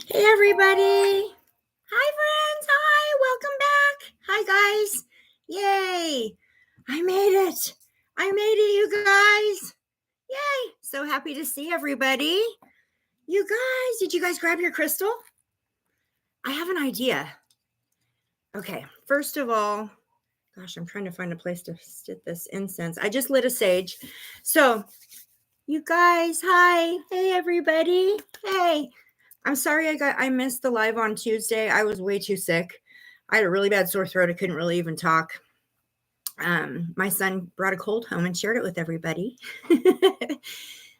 Hey, everybody. Hi, friends. Hi. Welcome back. Hi, guys. Yay. I made it. I made it, you guys. Yay. So happy to see everybody. You guys, did you guys grab your crystal? I have an idea. Okay. First of all, gosh, I'm trying to find a place to sit this incense. I just lit a sage. So, you guys, hi. Hey, everybody. Hey. I'm sorry I missed the live on Tuesday. I was way too sick. I had a really bad sore throat. I couldn't really even talk. My son brought a cold home and shared it with everybody.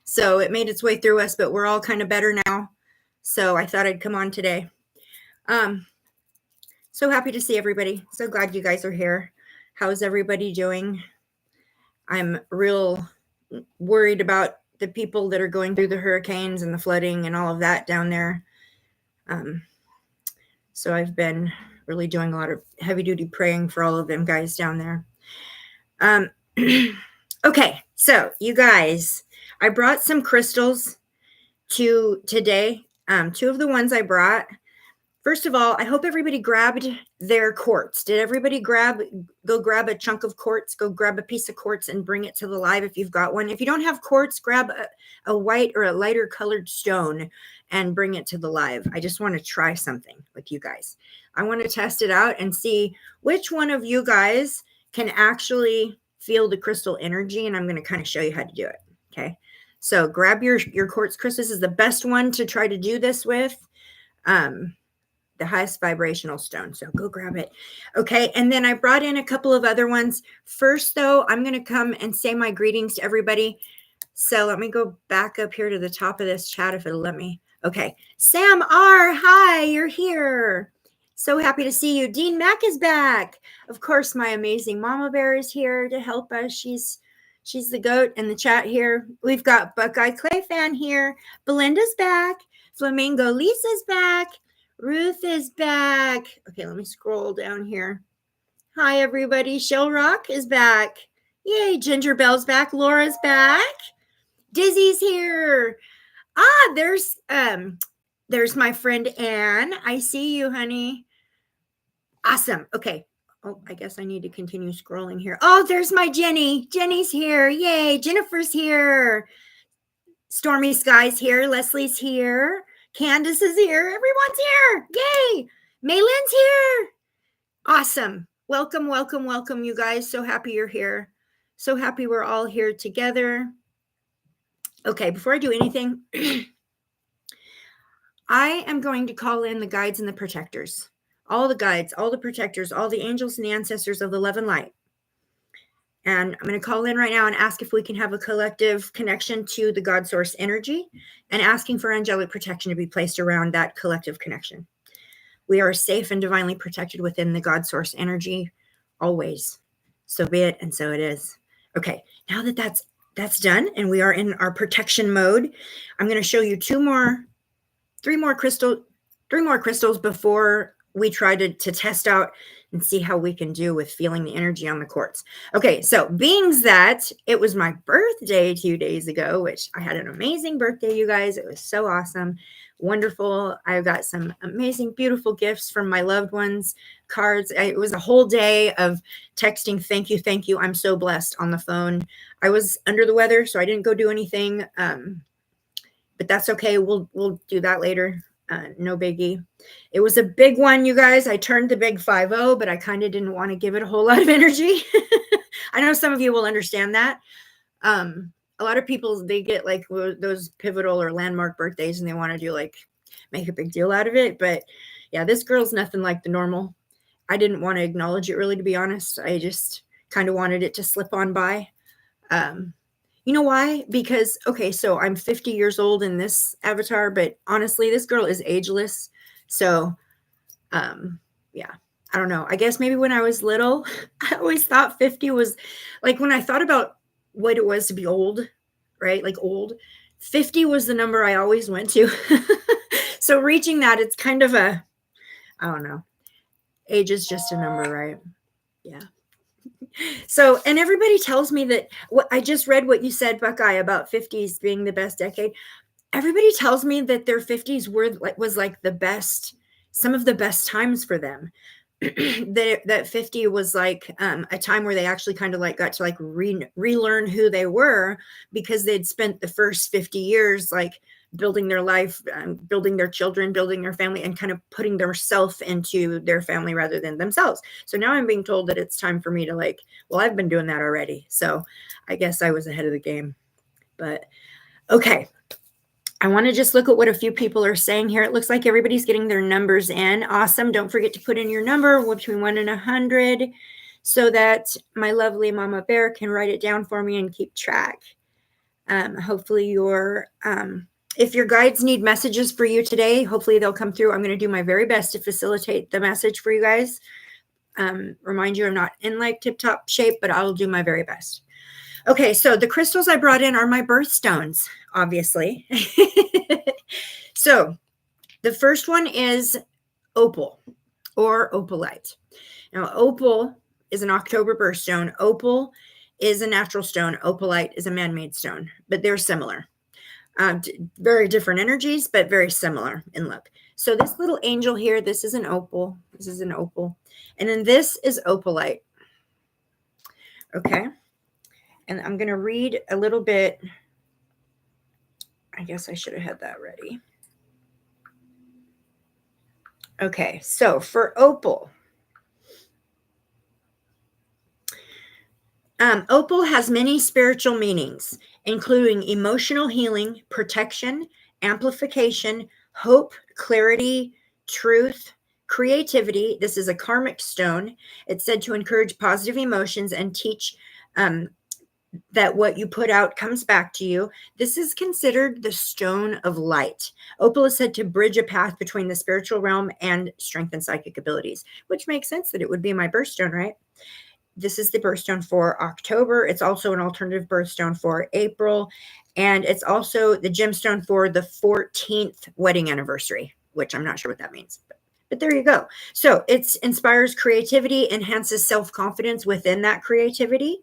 So it made its way through us, but we're all kind of better now. So I thought I'd come on today. So happy to see everybody. So glad you guys are here. How's everybody doing? I'm real worried about the people that are going through the hurricanes and the flooding and all of that down there. So I've been really doing a lot of heavy duty praying for all of them guys down there. Okay, so you guys, I brought some crystals to today. Two of the ones I brought. First of all, I hope everybody grabbed their quartz. Did everybody go grab a chunk of quartz, go grab a piece of quartz and bring it to the live if you've got one. If you don't have quartz, grab a white or a lighter colored stone and bring it to the live. I just want to try something with you guys. I want to test it out and see which one of you guys can actually feel the crystal energy, and I'm going to kind of show you how to do it. Okay. So grab your quartz crystal. This is the best one to try to do this with. The highest vibrational stone. So go grab it. Okay. And then I brought in a couple of other ones. First, though, I'm going to come and say my greetings to everybody. So let me go back up here to the top of this chat if it'll let me. Okay. Sam R. Hi, you're here. So happy to see you. Dean Mack is back. Of course, my amazing Mama Bear is here to help us. She's the goat in the chat here. We've got Buckeye Clay Fan here. Belinda's back. Flamingo Lisa's back. Ruth is back. Okay, let me scroll down here. Hi, everybody. Shell Rock is back. Yay, Ginger Bell's back. Laura's back. Dizzy's here. There's my friend Anne. I see you, honey. Awesome. Okay. Oh, I guess I need to continue scrolling here. Oh, there's my Jenny. Jenny's here. Yay. Jennifer's here. Stormy Sky's here. Leslie's here. Candace is here. Everyone's here. Yay. Maylin's here. Awesome. Welcome, welcome, welcome, you guys. So happy you're here. So happy we're all here together. Okay, before I do anything, I am going to call in the guides and the protectors. All the guides, all the protectors, all the angels and the ancestors of the love and light. And I'm going to call in right now and ask if we can have a collective connection to the God source energy and asking for angelic protection to be placed around that collective connection. We are safe and divinely protected within the God source energy always. So be it, and so it is. Okay, now that that's done and we are in our protection mode, I'm going to show you three more crystals before we try to test out and see how we can do with feeling the energy on the quartz. Okay, so being that it was my birthday 2 days ago, which I had an amazing birthday, you guys. It was so awesome, wonderful. I got some amazing, beautiful gifts from my loved ones, cards. It was a whole day of texting, thank you, I'm so blessed on the phone. I was under the weather, so I didn't go do anything, but that's okay. We'll do that later. No biggie. It was a big one, you guys. I turned the big 5-0, but I kind of didn't want to give it a whole lot of energy. I know some of you will understand that. A lot of people, they get like those pivotal or landmark birthdays and they want to do like, make a big deal out of it. But yeah, this girl's nothing like the normal. I didn't want to acknowledge it really, to be honest. I just kind of wanted it to slip on by. You know why? Because, okay, so I'm 50 years old in this avatar, but honestly, this girl is ageless. So, yeah, I don't know. I guess maybe when I was little, I always thought 50 was like, when I thought about what it was to be old, right? Like old, 50 was the number I always went to. So reaching that, it's kind of I don't know. Age is just a number, right? Yeah. So, and everybody tells me that I just read what you said, Buckeye, about 50s being the best decade. everybody tells me that their 50s was like the best, some of the best times for them. that 50 was like a time where they actually kind of like got to like relearn who they were, because they'd spent the first 50 years like building their life, building their children, building their family, and kind of putting their self into their family rather than themselves. So now I'm being told that it's time for me to like, well, I've been doing that already. So I guess I was ahead of the game. But okay. I want to just look at what a few people are saying here. It looks like everybody's getting their numbers in. Awesome. Don't forget to put in your number between 1 and 100 so that my lovely Mama Bear can write it down for me and keep track. Hopefully if your guides need messages for you today, hopefully they'll come through. I'm going to do my very best to facilitate the message for you guys. Remind you, I'm not in like tip-top shape, but I'll do my very best. Okay, so the crystals I brought in are my birthstones, obviously. So the first one is opal or opalite. Now, opal is an October birthstone. Opal is a natural stone. Opalite is a man-made stone, but they're similar. Very different energies, but very similar in look. So this little angel here, this is an opal. This is an opal. And then this is opalite. Okay. And I'm going to read a little bit. I guess I should have had that ready. Okay, so for opal, opal has many spiritual meanings, including emotional healing, protection, amplification, hope, clarity, truth, creativity. This is a karmic stone. It's said to encourage positive emotions and teach that what you put out comes back to you. This is considered the stone of light. Opal is said to bridge a path between the spiritual realm and strengthen psychic abilities, which makes sense that it would be my birthstone, right? This is the birthstone for October. It's also an alternative birthstone for April. And it's also the gemstone for the 14th wedding anniversary, which I'm not sure what that means. But there you go. So it inspires creativity, enhances self-confidence within that creativity.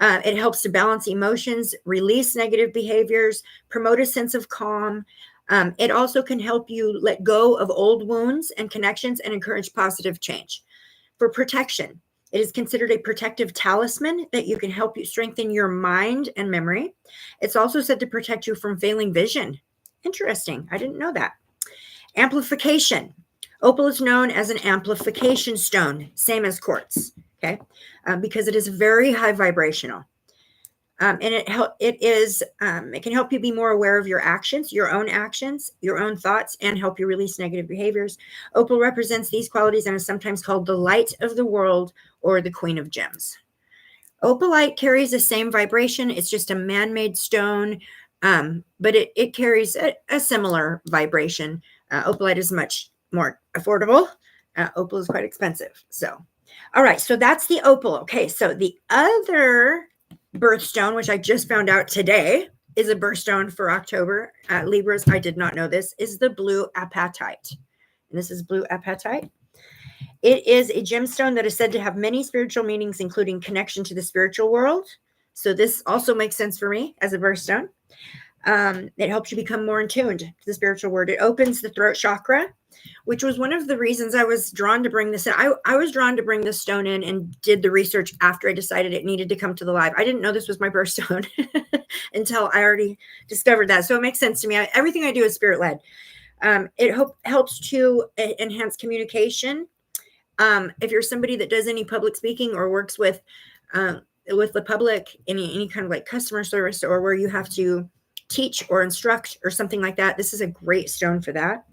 It helps to balance emotions, release negative behaviors, promote a sense of calm. It also can help you let go of old wounds and connections and encourage positive change. For protection, it is considered a protective talisman that you can help you strengthen your mind and memory. It's also said to protect you from failing vision. Interesting. I didn't know that. Amplification. Opal is known as an amplification stone, same as quartz. Okay, because it is very high vibrational, and it can help you be more aware of your actions, your own thoughts, and help you release negative behaviors. Opal represents these qualities and is sometimes called the light of the world or the queen of gems. Opalite carries the same vibration. It's just a man-made stone, but it carries a similar vibration. Opalite is much more affordable. Opal is quite expensive. So all right, so that's the opal. Okay, so the other birthstone, which I just found out today, is a birthstone for October. Libras, I did not know this, is the blue apatite. And this is blue apatite. It is a gemstone that is said to have many spiritual meanings, including connection to the spiritual world. So this also makes sense for me as a birthstone. It helps you become more in tune to the spiritual world. It opens the throat chakra, which was one of the reasons I was drawn to bring this in. I was drawn to bring this stone in and did the research after I decided it needed to come to the live. I didn't know this was my birthstone until I already discovered that. So it makes sense to me. Everything I do is spirit-led. It helps to enhance communication. If you're somebody that does any public speaking or works with the public, any kind of like customer service, or where you have to teach or instruct or something like that, this is a great stone for that.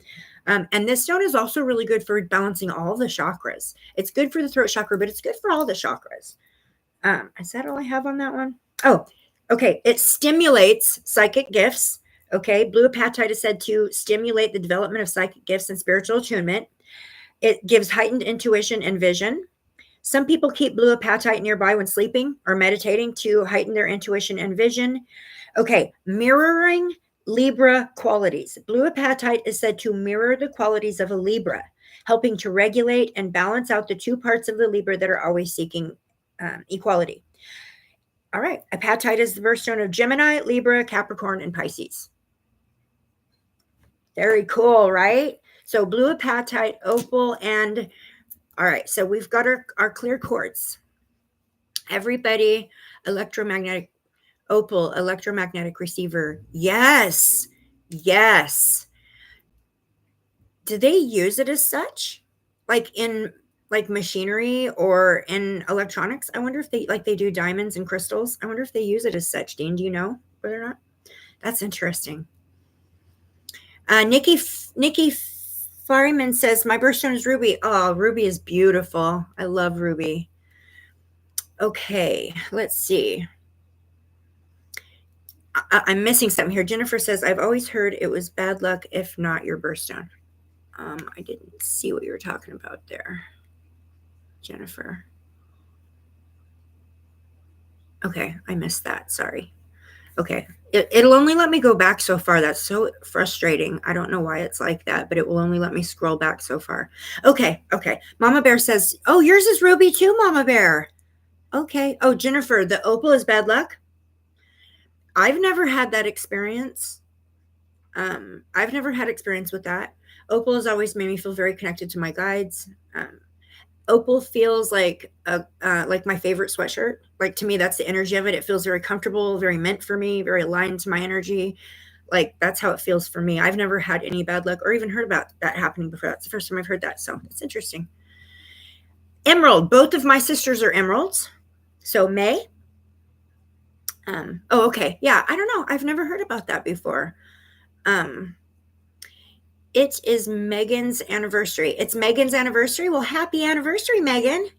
And this stone is also really good for balancing all the chakras. It's good for the throat chakra, but it's good for all the chakras. Is that all I have on that one? Oh, okay. It stimulates psychic gifts. Okay. Blue apatite is said to stimulate the development of psychic gifts and spiritual attunement. It gives heightened intuition and vision. Some people keep blue apatite nearby when sleeping or meditating to heighten their intuition and vision. Okay, mirroring Libra qualities. Blue apatite is said to mirror the qualities of a Libra, helping to regulate and balance out the two parts of the Libra that are always seeking equality. All right, apatite is the birthstone of Gemini, Libra, Capricorn, and Pisces. Very cool, right? So blue apatite, opal, and all right. So we've got our clear quartz. Everybody, electromagnetic opal, electromagnetic receiver. Yes. Yes. Do they use it as such? Like in like machinery or in electronics? I wonder if they do diamonds and crystals. I wonder if they use it as such. Dean, do you know whether or not? That's interesting. Nikki Fariman says, my birthstone is ruby. Oh, ruby is beautiful. I love ruby. Okay, let's see. I'm missing something here. Jennifer says, I've always heard it was bad luck if not your birthstone. I didn't see what you were talking about there, Jennifer. Okay, I missed that. Sorry. Okay, it'll only let me go back so far. That's so frustrating. I don't know why it's like that, but it will only let me scroll back so far. Okay. Mama Bear says, oh, yours is ruby too, Mama Bear. Okay. Oh, Jennifer, the opal is bad luck. I've never had that experience. I've never had experience with that. Opal has always made me feel very connected to my guides. Opal feels like my favorite sweatshirt. Like, to me, that's the energy of it. It feels very comfortable, very meant for me, very aligned to my energy. Like, that's how it feels for me. I've never had any bad luck or even heard about that happening before. That's the first time I've heard that. So it's interesting. Emerald. Both of my sisters are emeralds. So May. Oh, okay. Yeah, I don't know. I've never heard about that before. It is Megan's anniversary. It's Megan's anniversary. Well, happy anniversary, Megan.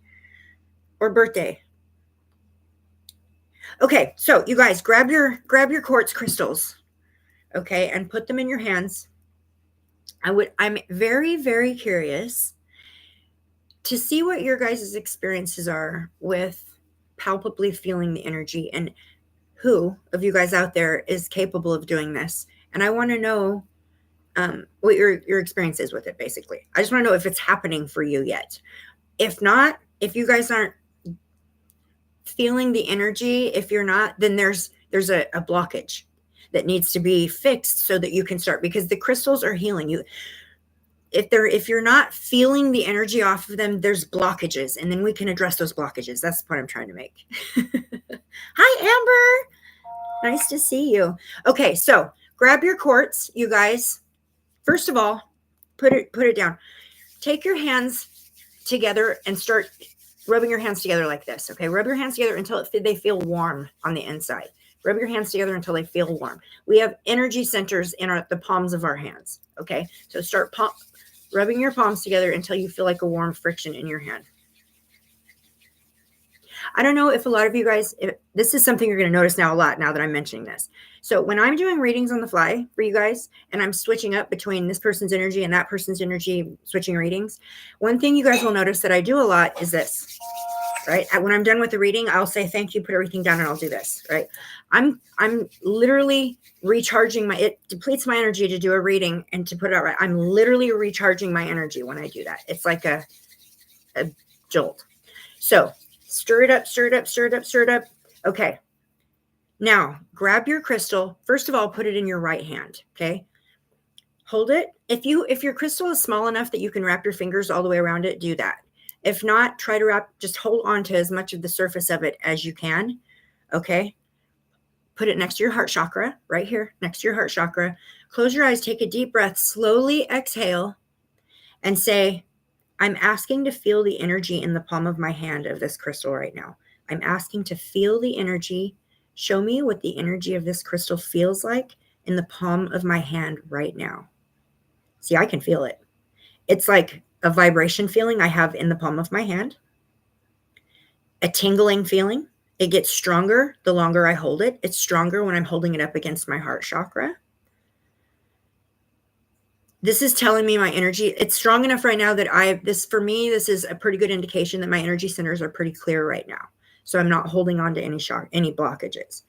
Or birthday. Okay, so you guys grab your quartz crystals, okay, and put them in your hands. I'm very, very curious to see what your guys' experiences are with palpably feeling the energy, and who of you guys out there is capable of doing this. And I want to know what your experience is with it, basically. I just want to know if it's happening for you yet. If not, if you guys aren't feeling the energy, if you're not, then there's a blockage that needs to be fixed so that you can start, because the crystals are healing you. If you're not feeling the energy off of them, there's blockages, and then we can address those blockages. That's the point I'm trying to make. Hi, Amber. Nice to see you. Okay, so grab your quartz, you guys. First of all, put it down. Take your hands together and start rubbing your hands together like this. Okay, rub your hands together until they feel warm on the inside. Rub your hands together until they feel warm. We have energy centers in the palms of our hands. Okay, so start rubbing your palms together until you feel like a warm friction in your hand. I don't know if a lot of you guys, this is something you're going to notice now a lot now that I'm mentioning this. So when I'm doing readings on the fly for you guys, and I'm switching up between this person's energy and that person's energy, switching readings, one thing you guys will notice that I do a lot is this, right? When I'm done with the reading, I'll say, thank you, put everything down, and I'll do this, right? I'm literally recharging it depletes my energy to do a reading and to put it out right. I'm literally recharging my energy when I do that. It's like a jolt. So stir it up, stir it up, stir it up, stir it up. Okay. Now, grab your crystal. First of all, put it in your right hand, okay? Hold it. If your crystal is small enough that you can wrap your fingers all the way around it, do that. If not, try to just hold on to as much of the surface of it as you can, okay? Put it next to your heart chakra, right here, next to your heart chakra. Close your eyes, take a deep breath, slowly exhale, and say, I'm asking to feel the energy in the palm of my hand of this crystal right now. I'm asking to feel the energy. Show me what the energy of this crystal feels like in the palm of my hand right now. See, I can feel it. It's like a vibration feeling I have in the palm of my hand. A tingling feeling. It gets stronger the longer I hold it. It's stronger when I'm holding it up against my heart chakra. This is telling me my energy, it's strong enough right now that for me, this is a pretty good indication that my energy centers are pretty clear right now. So I'm not holding on to any blockages.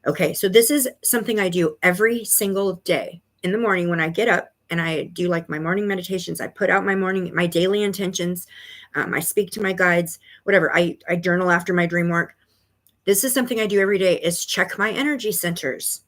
Okay, so this is something I do every single day in the morning when I get up, and I do like my morning meditations. I put out my daily intentions. I speak to my guides, whatever. I journal after my dream work. This is something I do every day, is check my energy centers.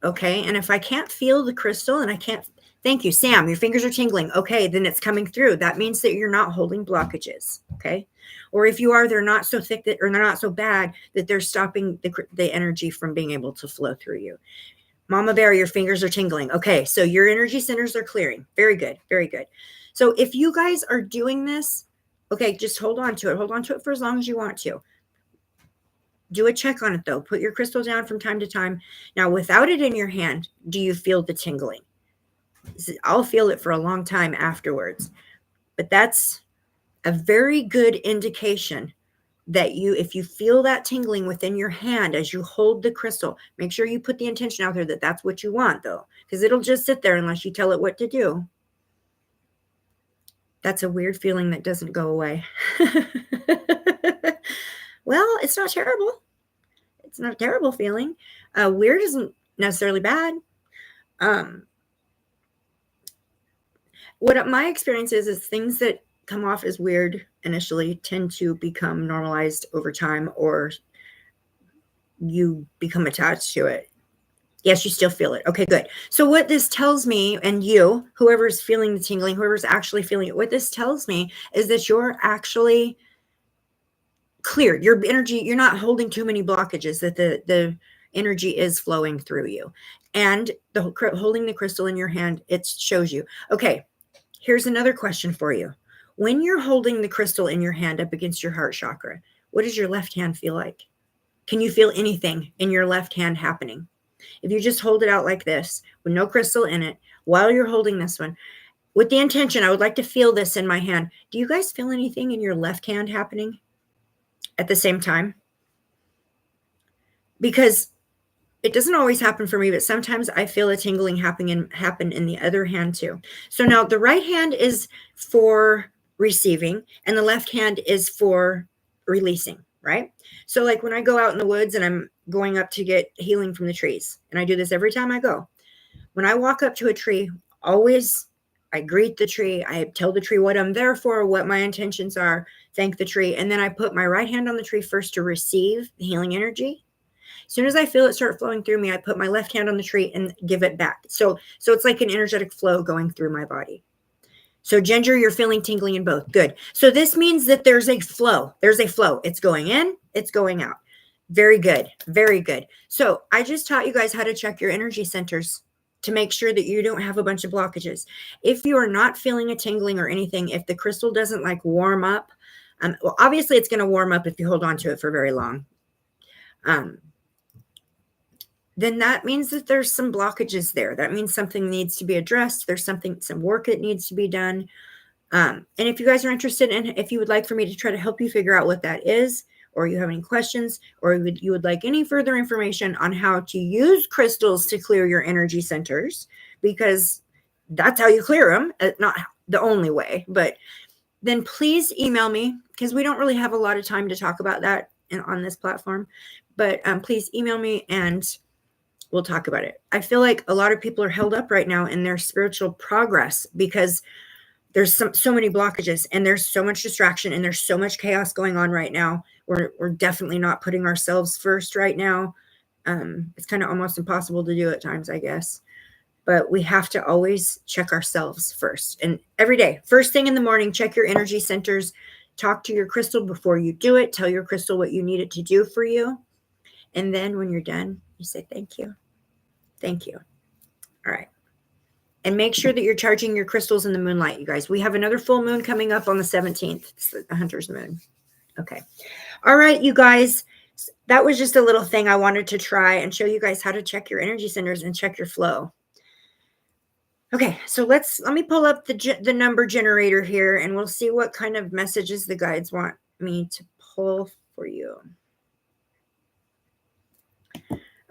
Okay, and if I can't feel the crystal and I can't Thank you, Sam. Your fingers are tingling. Okay, then it's coming through. That means that you're not holding blockages. Okay. Or if you are, they're not so thick that, or they're not so bad that they're stopping the energy from being able to flow through you. Mama Bear, your fingers are tingling. Okay, so your energy centers are clearing. Very good. Very good. So if you guys are doing this, okay, just hold on to it. Hold on to it for as long as you want to. Do a check on it though. Put your crystal down from time to time. Now, without it in your hand, do you feel the tingling? I'll feel it for a long time afterwards. But that's a very good indication that if you feel that tingling within your hand as you hold the crystal, make sure you put the intention out there that that's what you want though, because it'll just sit there unless you tell it what to do. That's a weird feeling that doesn't go away. Well, it's not terrible. It's not a terrible feeling. Weird isn't necessarily bad. What my experience is things that come off as weird initially tend to become normalized over time, or you become attached to it. Yes, you still feel it. Okay, good. So what this tells me, and you, whoever's feeling the tingling, whoever's actually feeling it, what this tells me is that you're actually clear. Your energy, you're not holding too many blockages, that the energy is flowing through you. And holding the crystal in your hand, it shows you. Okay, here's another question for you. When you're holding the crystal in your hand up against your heart chakra, what does your left hand feel like? Can you feel anything in your left hand happening? If you just hold it out like this with no crystal in it, while you're holding this one, with the intention, I would like to feel this in my hand. Do you guys feel anything in your left hand happening at the same time? Because it doesn't always happen for me, but sometimes I feel a tingling happen in the other hand too. So now the right hand is for receiving and the left hand is for releasing, right? So like when I go out in the woods and I'm going up to get healing from the trees, and I do this every time I go. When I walk up to a tree, always I greet the tree. I tell the tree what I'm there for, what my intentions are, thank the tree. And then I put my right hand on the tree first to receive the healing energy. As soon as I feel it start flowing through me, I put my left hand on the tree and give it back. So it's like an energetic flow going through my body. So Ginger, you're feeling tingling in both. Good. So this means that there's a flow. There's a flow. It's going in, it's going out. Very good. Very good. So I just taught you guys how to check your energy centers to make sure that you don't have a bunch of blockages. If you are not feeling a tingling or anything, if the crystal doesn't like warm up, well, obviously it's going to warm up if you hold on to it for very long. Then that means that there's some blockages there. That means something needs to be addressed. There's some work that needs to be done. And if you guys are interested in, if you would like for me to try to help you figure out what that is, or you have any questions, or you would like any further information on how to use crystals to clear your energy centers, because that's how you clear them, not the only way, but then please email me, because we don't really have a lot of time to talk about that on this platform, but please email me and we'll talk about it. I feel like a lot of people are held up right now in their spiritual progress because there's so many blockages and there's so much distraction and there's so much chaos going on right now. We're definitely not putting ourselves first right now. It's kind of almost impossible to do at times, I guess. But we have to always check ourselves first. And every day, first thing in the morning, check your energy centers. Talk to your crystal before you do it. Tell your crystal what you need it to do for you. And then when you're done, you say, thank you. Thank you. All right. And make sure that you're charging your crystals in the moonlight, you guys. We have another full moon coming up on the 17th. It's the hunter's moon. Okay. All right, you guys. That was just a little thing I wanted to try and show you guys how to check your energy centers and check your flow. Okay, so let me pull up the number generator here and we'll see what kind of messages the guides want me to pull for you.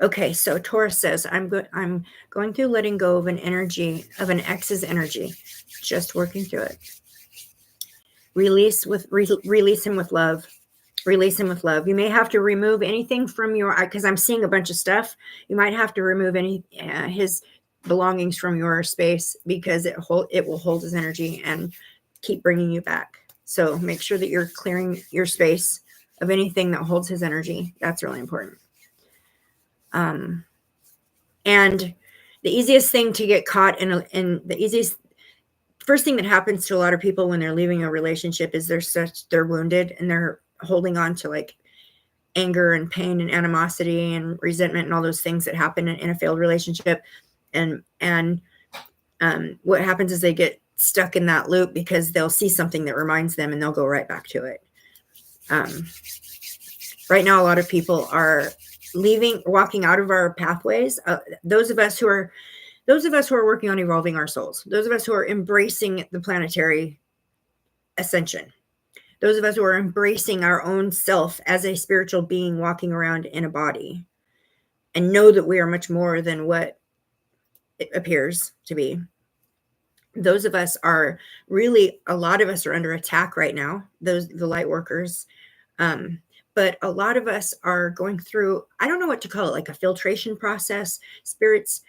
Okay, so Taurus says, I'm going through letting go of an ex's energy, just working through it. Release him with love. Release him with love. You may have to remove anything from because I'm seeing a bunch of stuff. You might have to remove his belongings from your space because it will hold his energy and keep bringing you back. So make sure that you're clearing your space of anything that holds his energy. That's really important. And the easiest thing to get caught in the easiest first thing that happens to a lot of people when they're leaving a relationship is they're wounded and they're holding on to like anger and pain and animosity and resentment and all those things that happen in a failed relationship. And what happens is they get stuck in that loop because they'll see something that reminds them and they'll go right back to it. Right now, a lot of people are walking out of our pathways. Those of us who are working on evolving our souls, those of us who are embracing the planetary ascension, those of us who are embracing our own self as a spiritual being walking around in a body and know that we are much more than what it appears to be. Those of us are really, a lot of us are under attack right now, the light workers. But a lot of us are going through, I don't know what to call it, like a filtration process, spirits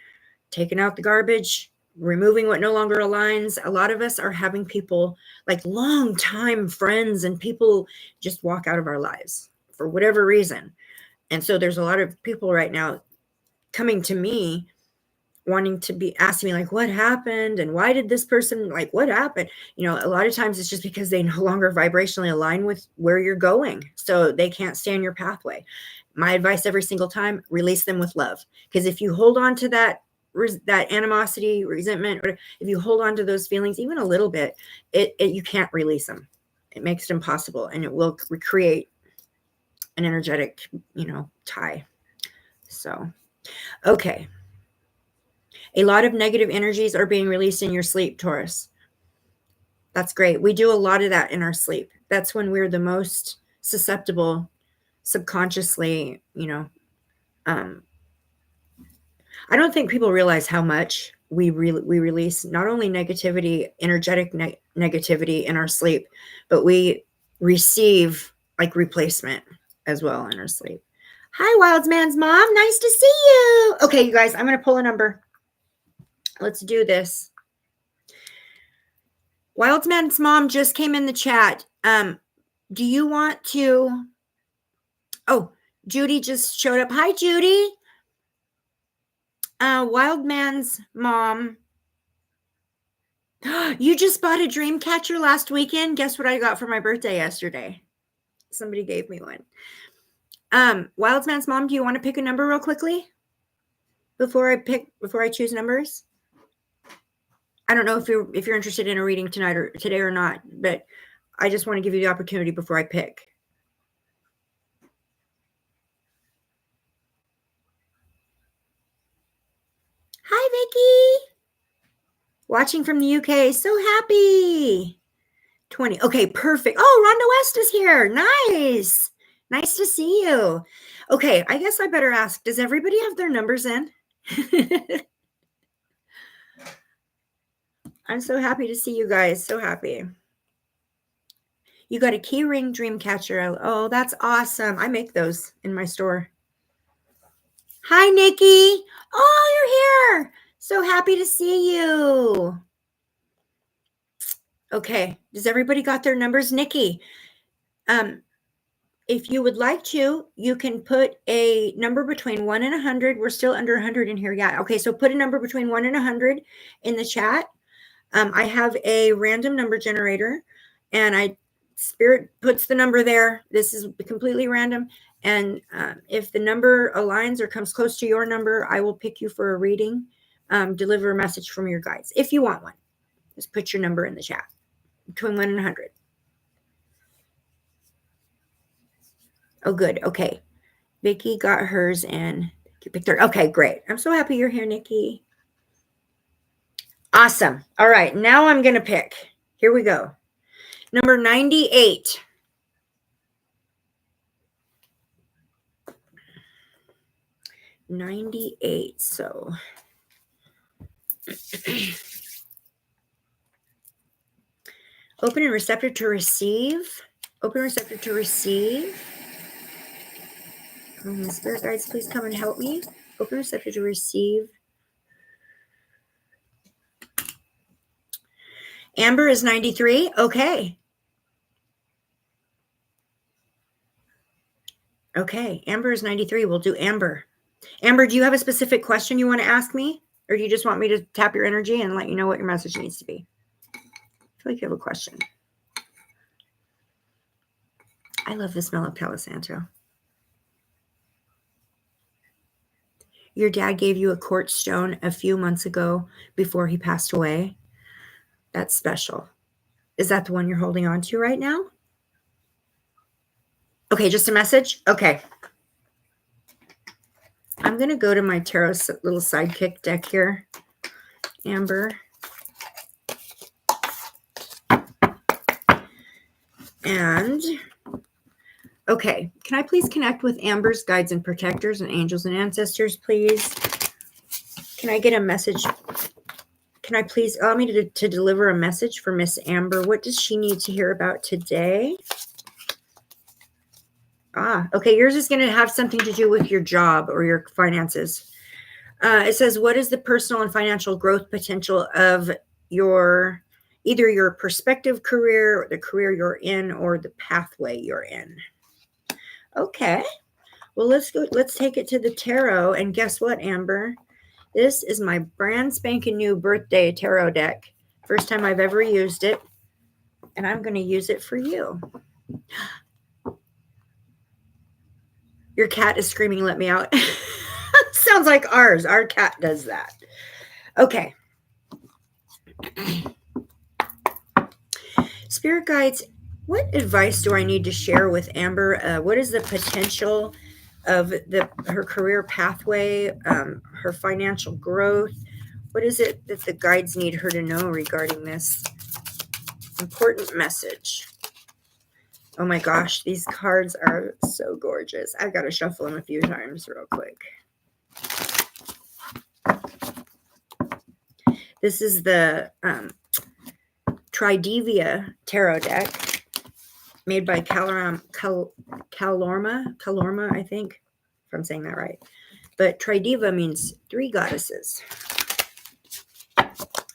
taking out the garbage, removing what no longer aligns. A lot of us are having people like long-time friends and people just walk out of our lives for whatever reason. And so there's a lot of people right now coming to me wanting to be asking me like, what happened? And why did this person, like, what happened? You know, a lot of times it's just because they no longer vibrationally align with where you're going. So they can't stay in your pathway. My advice every single time, release them with love. Because if you hold on to that animosity, resentment, or if you hold on to those feelings, even a little bit, you can't release them. It makes it impossible. And it will recreate an energetic, tie. So, okay. A lot of negative energies are being released in your sleep, Taurus. That's great. We do a lot of that in our sleep. That's when we're the most susceptible subconsciously, I don't think people realize how much we release not only negativity, energetic negativity in our sleep, but we receive like replacement as well in our sleep. Hi, Wildman's mom. Nice to see you. Okay, you guys, I'm going to pull a number. Let's do this. Wildman's mom just came in the chat. Do you want to? Oh, Judy just showed up. Hi, Judy. Wildman's mom. You just bought a dream catcher last weekend. Guess what I got for my birthday yesterday? Somebody gave me one. Wildman's mom, do you want to pick a number real quickly before I choose numbers? I don't know if you're interested in a reading tonight or today or not, but I just want to give you the opportunity before I pick. Hi, Vicky. Watching from the UK. So happy. 20. Okay, perfect. Oh, Rhonda West is here. Nice. Nice to see you. Okay, I guess I better ask, does everybody have their numbers in? I'm so happy to see you guys. So happy. You got a key ring dream catcher. Oh, that's awesome. I make those in my store. Hi, Nikki. Oh, you're here. So happy to see you. Okay. Does everybody got their numbers? Nikki, if you would like to, you can put a number between 1 and 100. We're still under 100 in here. Yeah. Okay. So put a number between 1 and 100 in the chat. I have a random number generator and Spirit puts the number there. This is completely random. And if the number aligns or comes close to your number, I will pick you for a reading, deliver a message from your guides. If you want one, just put your number in the chat between 1 and 100. Oh, good. Okay. Vicky got hers and you picked her. Okay, great. I'm so happy you're here, Nikki. Awesome. All right. Now I'm going to pick. Here we go. Number 98. So open and receptive to receive. Open receptive to receive. Spirit guides, please come and help me. Open receptive to receive. Amber is 93. Okay. Okay. Amber is 93. We'll do Amber. Amber, do you have a specific question you want to ask me? Or do you just want me to tap your energy and let you know what your message needs to be? I feel like you have a question. I love the smell of Palo Santo. Your dad gave you a quartz stone a few months ago before he passed away. That's special. Is that the one you're holding on to right now? Okay, just a message? Okay. I'm going to go to my tarot little sidekick deck here. Amber. And, okay, can I please connect with Amber's guides and protectors and angels and ancestors, please? Can I get a message? Can I please allow me to deliver a message for Miss Amber? What does she need to hear about today? Okay, yours is going to have something to do with your job or your finances. It says, what is the personal and financial growth potential of either your prospective career, or the career you're in, or the pathway you're in? Okay, well, let's take it to the tarot. And guess what, Amber? This is my brand spanking new birthday tarot deck. First time I've ever used it. And I'm going to use it for you. Your cat is screaming, let me out. Sounds like ours. Our cat does that. Okay. Spirit guides, what advice do I need to share with Amber? What is the potential of her career pathway, her financial growth? What is it that the guides need her to know regarding this important message? Oh my gosh, these cards are so gorgeous. I've got to shuffle them a few times real quick. This is the Tridevia tarot deck made by Calorma, I think, if I'm saying that right. But Trideva means 3 goddesses.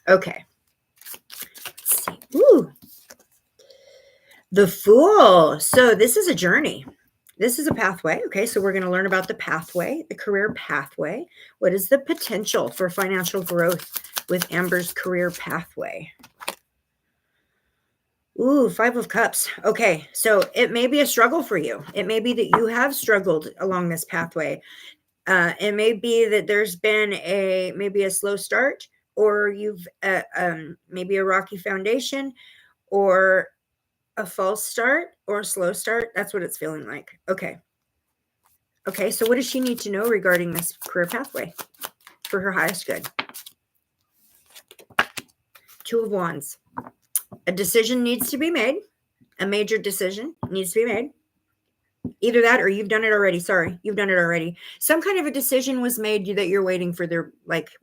Okay. Let's see. Ooh. The Fool. So this is a journey. This is a pathway. Okay, so we're going to learn about the pathway, the career pathway. What is the potential for financial growth with Amber's career pathway? Ooh, 5 of Cups. Okay, so it may be a struggle for you. It may be that you have struggled along this pathway. It may be that there's been maybe a slow start, or you've maybe a rocky foundation, or a false start, or a slow start. That's what it's feeling like. Okay. Okay, so what does she need to know regarding this career pathway for her highest good? 2 of Wands. A decision needs to be made. A major decision needs to be made. Either that or you've done it already. Sorry, you've done it already. Some kind of a decision was made that you're waiting for their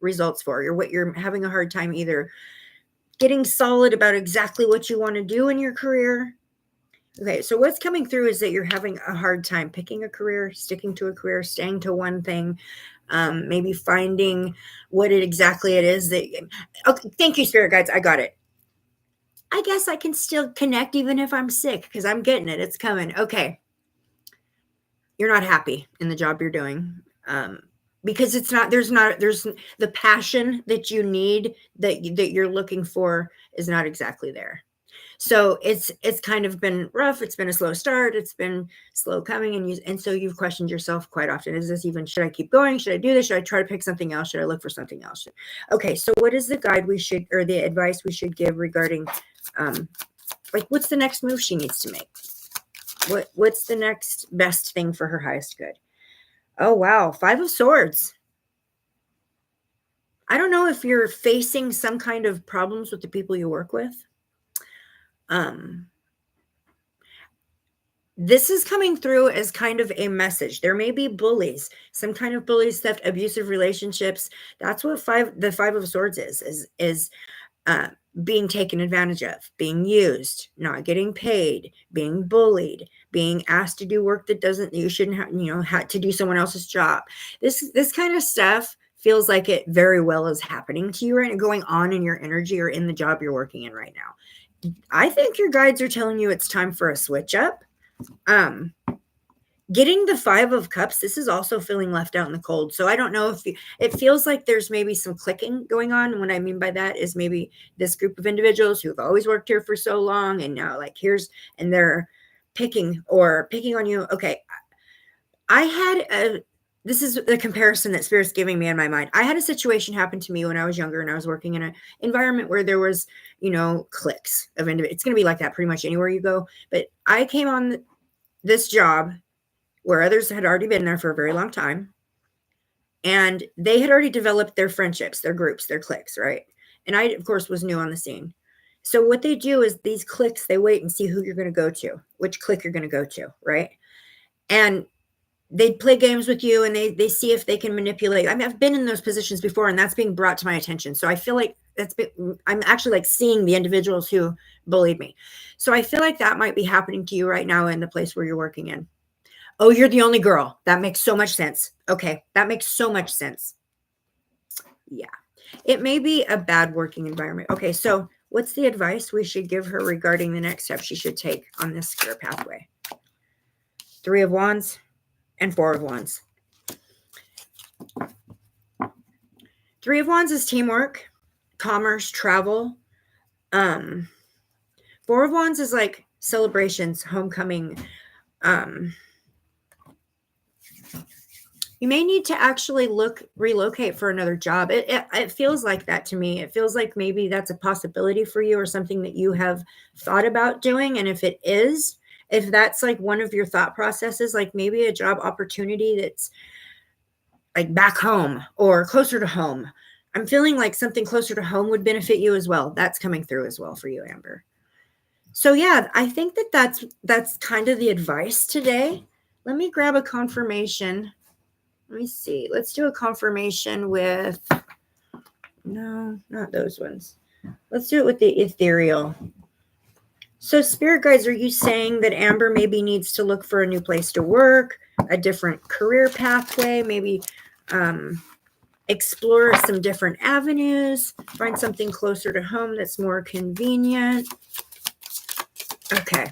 results for. You're having a hard time either getting solid about exactly what you want to do in your career. Okay, so what's coming through is that you're having a hard time picking a career, sticking to a career, staying to one thing, maybe finding what exactly it is that. Okay, thank you, Spirit Guides. I got it. I guess I can still connect even if I'm sick because I'm getting it. It's coming. Okay. You're not happy in the job you're doing because there's the passion that you need that you're looking for is not exactly there. So it's kind of been rough. It's been a slow start. It's been slow coming. And so you've questioned yourself quite often. Is this even, should I keep going? Should I do this? Should I try to pick something else? Should I look for something else? Okay. So what is the guide or the advice we should give regarding, what's the next move she needs to make? What's the next best thing for her highest good? Oh, wow. 5 of Swords. I don't know if you're facing some kind of problems with the people you work with. This is coming through as kind of a message. There may be bullies, some kind of bullies, theft, abusive relationships. That's what the 5 of Swords is being taken advantage of, being used, not getting paid, being bullied, being asked to do work that you shouldn't have, had to do someone else's job. This kind of stuff feels like it very well is happening to you right now, going on in your energy or in the job you're working in right now. I think your guides are telling you it's time for a switch up. Getting the 5 of Cups, this is also feeling left out in the cold. So I don't know if it feels like there's maybe some clicking going on. And what I mean by that is maybe this group of individuals who've always worked here for so long and now like and they're picking on you. Okay. This is the comparison that Spirit's giving me in my mind. I had a situation happen to me when I was younger and I was working in an environment where there was, cliques of individuals. It's going to be like that pretty much anywhere you go. But I came on this job where others had already been there for a very long time. And they had already developed their friendships, their groups, their cliques, right? And I, of course, was new on the scene. So what they do is these cliques, they wait and see who you're going to go to, which clique you're going to go to, right? And they play games with you and they see if they can manipulate. I mean, I've been in those positions before and that's being brought to my attention. So I feel like I'm actually like seeing the individuals who bullied me. So I feel like that might be happening to you right now in the place where you're working in. Oh, you're the only girl. That makes so much sense. Okay. That makes so much sense. Yeah. It may be a bad working environment. Okay. So what's the advice we should give her regarding the next step she should take on this career pathway? 3 of Wands and 4 of Wands. 3 of Wands is teamwork, commerce, travel. 4 of Wands is like celebrations, homecoming. You may need to actually relocate for another job. It feels like that to me. It feels like maybe that's a possibility for you or something that you have thought about doing. And if it is, if that's like one of your thought processes, like maybe a job opportunity that's like back home or closer to home, I'm feeling like something closer to home would benefit you as well. That's coming through as well for you, Amber. So yeah, I think that's kind of the advice today. Let me grab a confirmation. Let me see. Let's do a confirmation with, no, not those ones. Let's do it with the ethereal. So spirit guides, are you saying that Amber maybe needs to look for a new place to work, a different career pathway, maybe explore some different avenues, find something closer to home that's more convenient? Okay.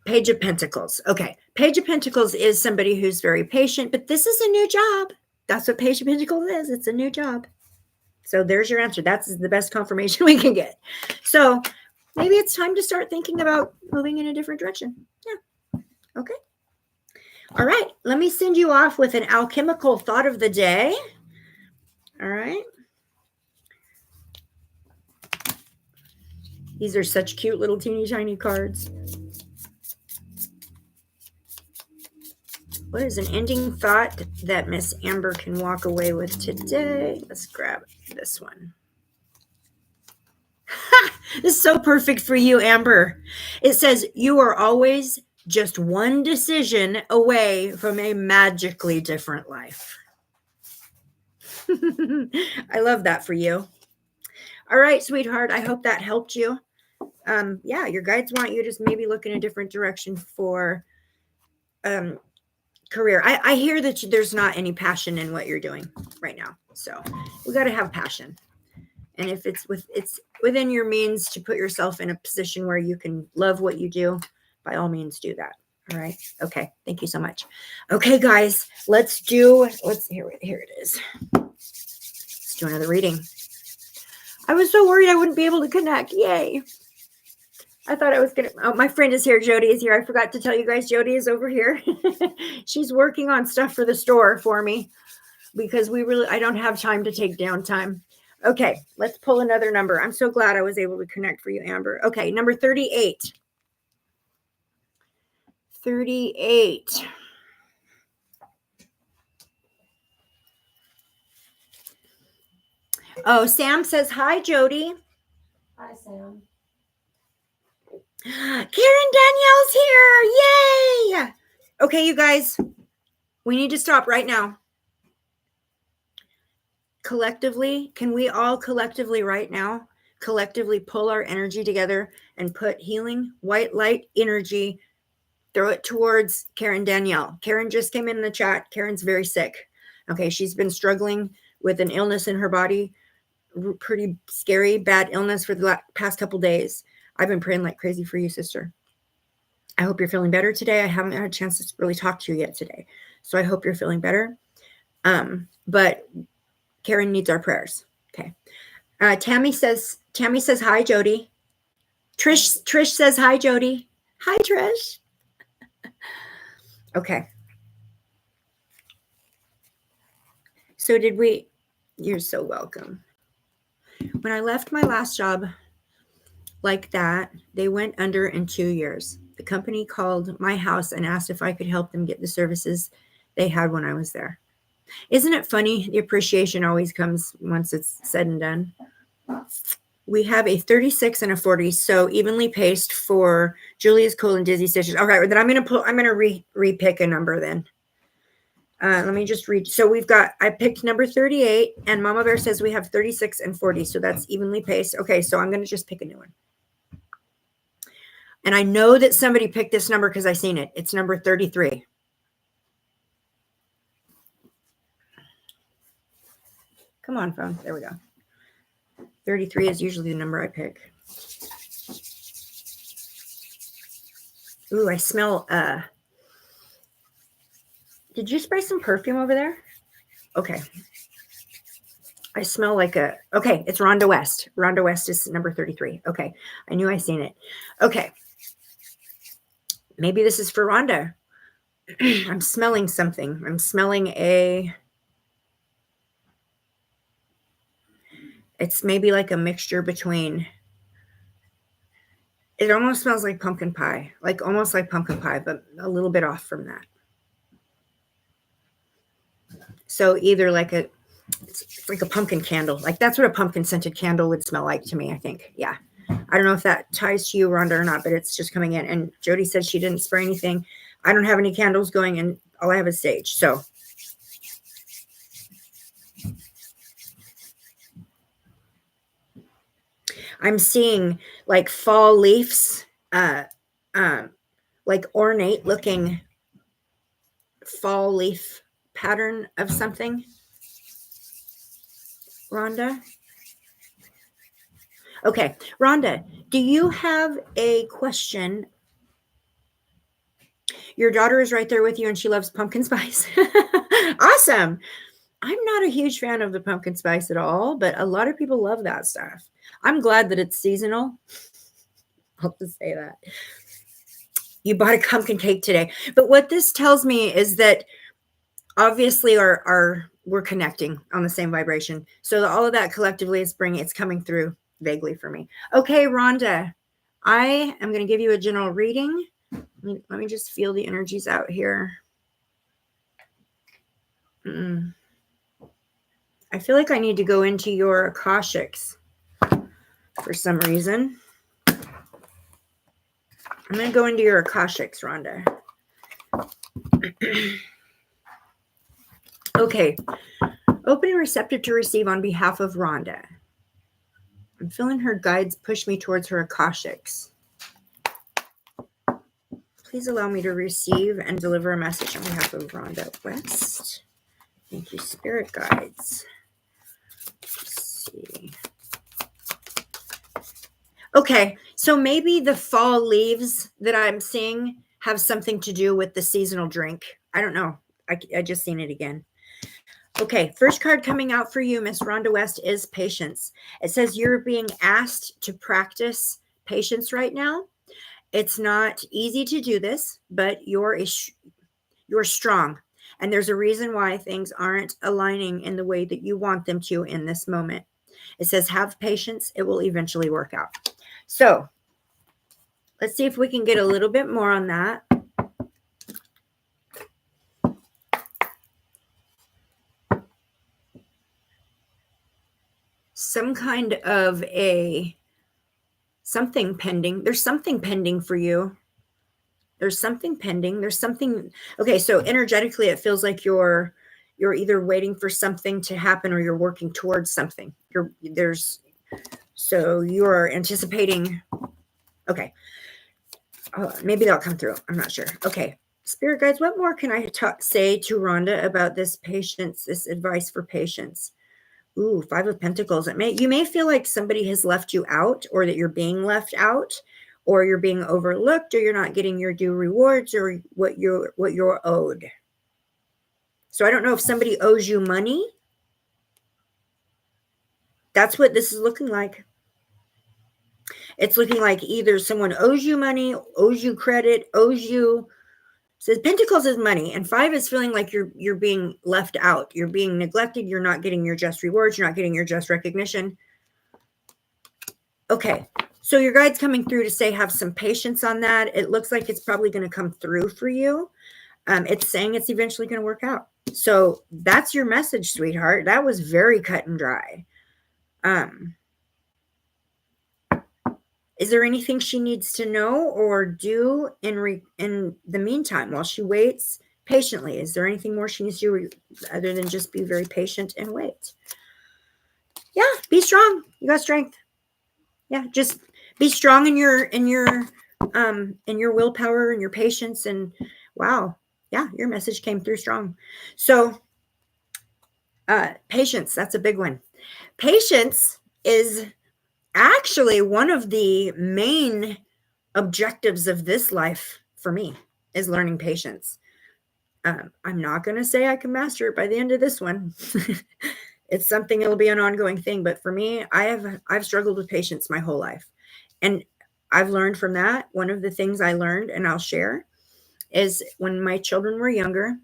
Page of Pentacles. Okay. Page of Pentacles is somebody who's very patient, but this is a new job. That's what Page of Pentacles is. It's a new job. So there's your answer. That's the best confirmation we can get. So maybe it's time to start thinking about moving in a different direction. Yeah. Okay. All right. Let me send you off with an alchemical thought of the day. All right. These are such cute little teeny tiny cards. What is an ending thought that Miss Amber can walk away with today? Let's grab this one. This is so perfect for you, Amber. It says, you are always just one decision away from a magically different life. I love that for you. All right, sweetheart. I hope that helped you. Yeah, your guides want you to just maybe look in a different direction for career. I hear that there's not any passion in what you're doing right now. So we got to have passion. And if it's within your means to put yourself in a position where you can love what you do, by all means do that. All right. Okay. Thank you so much. Okay, guys, here it is. Let's do another reading. I was so worried I wouldn't be able to connect. Yay. I thought I was going to, oh, my friend is here. Jody is here. I forgot to tell you guys, Jody is over here. She's working on stuff for the store for me because I don't have time to take downtime. Okay, let's pull another number. I'm so glad I was able to connect for you, Amber. Okay, number 38. 38. Oh, Sam says, hi, Jody. Hi, Sam. Karen Danielle's here. Yay. Okay, you guys, we need to stop right now. Collectively, can we all collectively right now, collectively pull our energy together and put healing, white light energy, throw it towards Karen Danielle. Karen just came in the chat. Karen's very sick. Okay, she's been struggling with an illness in her body, pretty scary, bad illness for the past couple days. I've been praying like crazy for you, sister. I hope you're feeling better today. I haven't had a chance to really talk to you yet today. So I hope you're feeling better. But Karen needs our prayers. Okay. Tammy says hi, Jody. Trish says hi, Jody. Hi, Trish. Okay. So you're so welcome. When I left my last job like that, they went under in 2 years. The company called my house and asked if I could help them get the services they had when I was there. Isn't it funny? The appreciation always comes once it's said and done. We have a 36 and a 40, so evenly paced for Julia's cold and dizzy stitches. Okay, then I'm going to repick a number then. Let me just read. So I picked number 38, and Mama Bear says we have 36 and 40, so that's evenly paced. Okay, so I'm going to just pick a new one. And I know that somebody picked this number because I seen it. It's number 33. Come on, phone. There we go. 33 is usually the number I pick. Ooh, I smell, did you spray some perfume over there? Okay. I smell like okay, it's Rhonda West. Rhonda West is number 33. Okay, I knew I seen it. Okay. Maybe this is for Rhonda. I'm smelling something. I'm smelling it's maybe like a mixture between, it almost smells like pumpkin pie, almost like pumpkin pie, but a little bit off from that. So either it's like a pumpkin candle. Like that's what a pumpkin scented candle would smell like to me, I think. Yeah. I don't know if that ties to you, Rhonda, or not, but it's just coming in. And Jody said she didn't spray anything. I don't have any candles going, and all I have is sage. So I'm seeing like fall leaves, like ornate looking fall leaf pattern of something. Rhonda? Okay, Rhonda, do you have a question? Your daughter is right there with you and she loves pumpkin spice. Awesome. I'm not a huge fan of the pumpkin spice at all, but a lot of people love that stuff. I'm glad that it's seasonal. I'll just say that. You bought a pumpkin cake today. But what this tells me is that obviously we're connecting on the same vibration. So all of that collectively it's coming through vaguely for me. Okay, Rhonda, I am going to give you a general reading. Let me just feel the energies out here. I feel like I need to go into your Akashics for some reason. I'm going to go into your Akashics, Rhonda. Okay. Open and receptive to receive on behalf of Rhonda. I'm feeling her guides push me towards her Akashics. Please allow me to receive and deliver a message on behalf of Rhonda West. Thank you, Spirit Guides. Let's see. Okay, so maybe the fall leaves that I'm seeing have something to do with the seasonal drink. I don't know. I just seen it again. Okay, first card coming out for you, Miss Rhonda West, is patience. It says you're being asked to practice patience right now. It's not easy to do this, but you're strong. And there's a reason why things aren't aligning in the way that you want them to in this moment. It says have patience. It will eventually work out. So let's see if we can get a little bit more on that. Some kind of something pending. There's something pending for you. There's something pending. There's something. Okay, so energetically, it feels like you're either waiting for something to happen or you're working towards something. So you're anticipating. Okay. Maybe that'll come through. I'm not sure. Okay. Spirit guides, what more can I say to Rhonda about this patience, this advice for patience? Ooh, 5 of Pentacles. You may feel like somebody has left you out or that you're being left out or you're being overlooked, or you're not getting your due rewards or what you're owed. So I don't know if somebody owes you money. That's what this is looking like. It's looking like either someone owes you money, owes you credit, owes you. So Pentacles is money, and 5 is feeling like you're being left out. You're being neglected. You're not getting your just rewards. You're not getting your just recognition. Okay, so your guide's coming through to say have some patience on that. It looks like it's probably going to come through for you. It's saying it's eventually going to work out. So that's your message, sweetheart. That was very cut and dry. Is there anything she needs to know or do in the meantime while she waits patiently? Is there anything more she needs to do other than just be very patient and wait? Yeah, be strong. You got strength. Yeah, just be strong in your willpower and your patience. And wow, yeah, your message came through strong. So patience, that's a big one. Patience is actually one of the main objectives of this life for me, is learning patience. I'm not going to say I can master it by the end of this one. It's something, it'll be an ongoing thing. But for me, I've struggled with patience my whole life. And I've learned from that. One of the things I learned, and I'll share, is when my children were younger,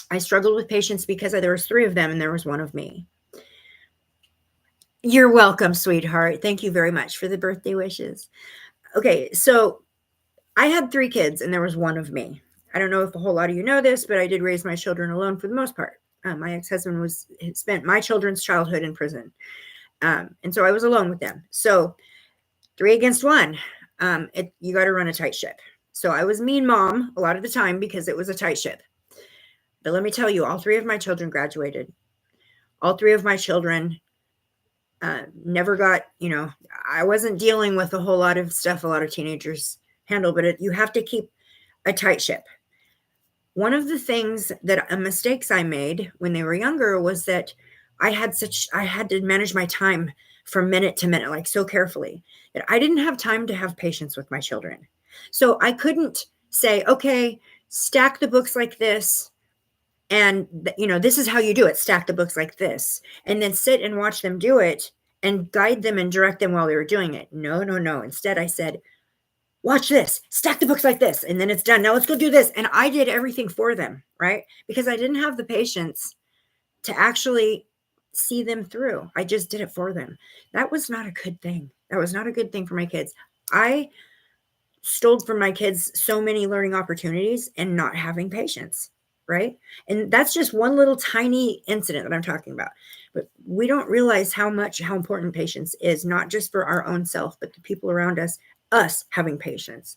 I struggled with patience because there was 3 of them and there was 1 of me. You're welcome, sweetheart. Thank you very much for the birthday wishes. Okay, so I had 3 kids and there was 1 of me. I don't know if a whole lot of you know this, but I did raise my children alone for the most part. My ex-husband had spent my children's childhood in prison. And so I was alone with them. So 3 against 1, you got to run a tight ship. So I was mean mom a lot of the time because it was a tight ship. But let me tell you, all 3 of my children graduated. All 3 of my children never got, I wasn't dealing with a whole lot of stuff a lot of teenagers handle, but you have to keep a tight ship. One of the things mistakes I made when they were younger was that I had to manage my time from minute to minute, like so carefully, that I didn't have time to have patience with my children. So I couldn't say, okay, stack the books like this. And, this is how you do it. Stack the books like this, and then sit and watch them do it and guide them and direct them while they were doing it. No. Instead, I said, watch this, stack the books like this, and then it's done. Now let's go do this. And I did everything for them, right? Because I didn't have the patience to actually see them through. I just did it for them. That was not a good thing. That was not a good thing for my kids. I stole from my kids so many learning opportunities and not having patience, right? And that's just one little tiny incident that I'm talking about. But we don't realize how important patience is, not just for our own self, but the people around us having patience.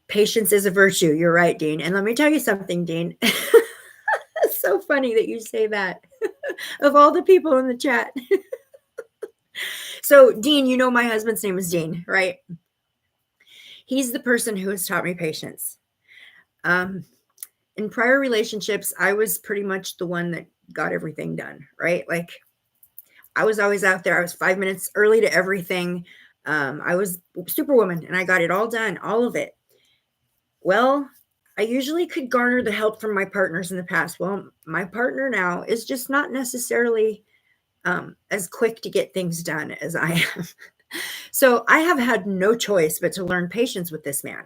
Patience is a virtue. You're right, Dean. And let me tell you something, Dean. It's so funny that you say that of all the people in the chat. So Dean, my husband's name is Dean, right? He's the person who has taught me patience. In prior relationships, I was pretty much the one that got everything done, right? Like I was always out there. I was 5 minutes early to everything. I was Superwoman and I got it all done, all of it. Well, I usually could garner the help from my partners in the past. Well, my partner now is just not necessarily as quick to get things done as I am. So I have had no choice but to learn patience with this man.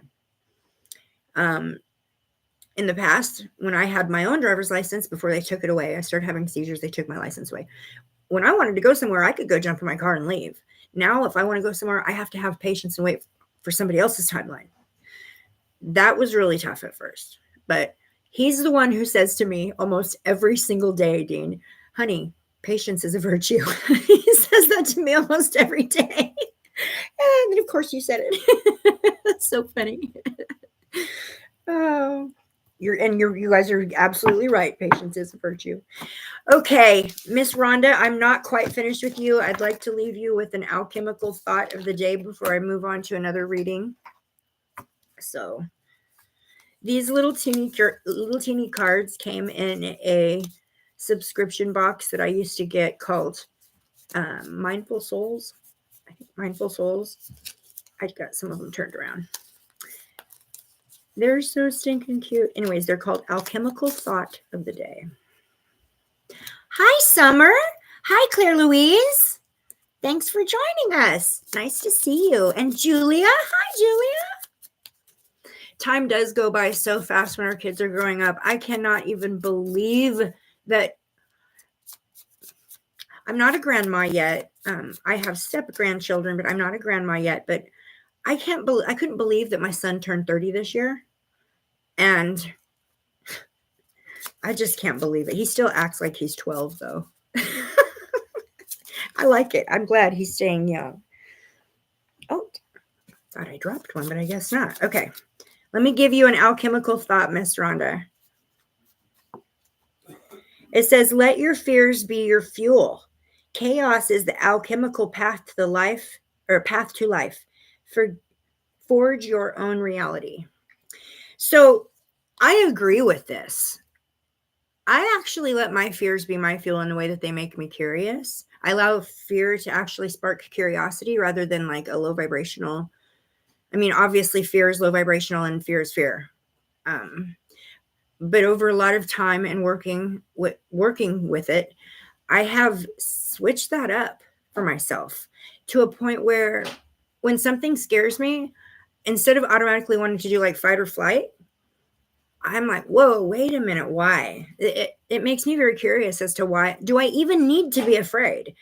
In the past, when I had my own driver's license, before they took it away, I started having seizures. They took my license away. When I wanted to go somewhere, I could go jump in my car and leave. Now, if I want to go somewhere, I have to have patience and wait for somebody else's timeline. That was really tough at first, but he's the one who says to me almost every single day, Dean, honey, patience is a virtue. He says that to me almost every day. And then, of course, you said it. That's so funny. Oh, you guys are absolutely right. Patience is a virtue. Okay, Miss Rhonda, I'm not quite finished with you. I'd like to leave you with an alchemical thought of the day before I move on to another reading. So these little teeny cards came in a subscription box that I used to get called Mindful Souls. I think Mindful Souls. I got some of them turned around. They're so stinking cute. Anyways, they're called Alchemical Thought of the Day. Hi, Summer. Hi, Claire Louise. Thanks for joining us. Nice to see you. And Julia. Hi, Julia. Time does go by so fast when our kids are growing up. I cannot even believe that I'm not a grandma yet. I have step-grandchildren, but I'm not a grandma yet. But I couldn't believe that my son turned 30 this year. And I just can't believe it. He still acts like he's 12, though. I like it. I'm glad he's staying young. Oh, thought I dropped one, but I guess not. Okay. Let me give you an alchemical thought, Miss Rhonda. It says, let your fears be your fuel. Chaos is the alchemical path to life. Forge your own reality. So I agree with this. I actually let my fears be my fuel in the way that they make me curious. I allow fear to actually spark curiosity rather than like a low vibrational. I mean, obviously fear is low vibrational and fear is fear. But over a lot of time and working with it, I have switched that up for myself to a point where when something scares me, instead of automatically wanting to do like fight or flight, I'm like, whoa, wait a minute. Why? It makes me very curious as to why. Do I even need to be afraid?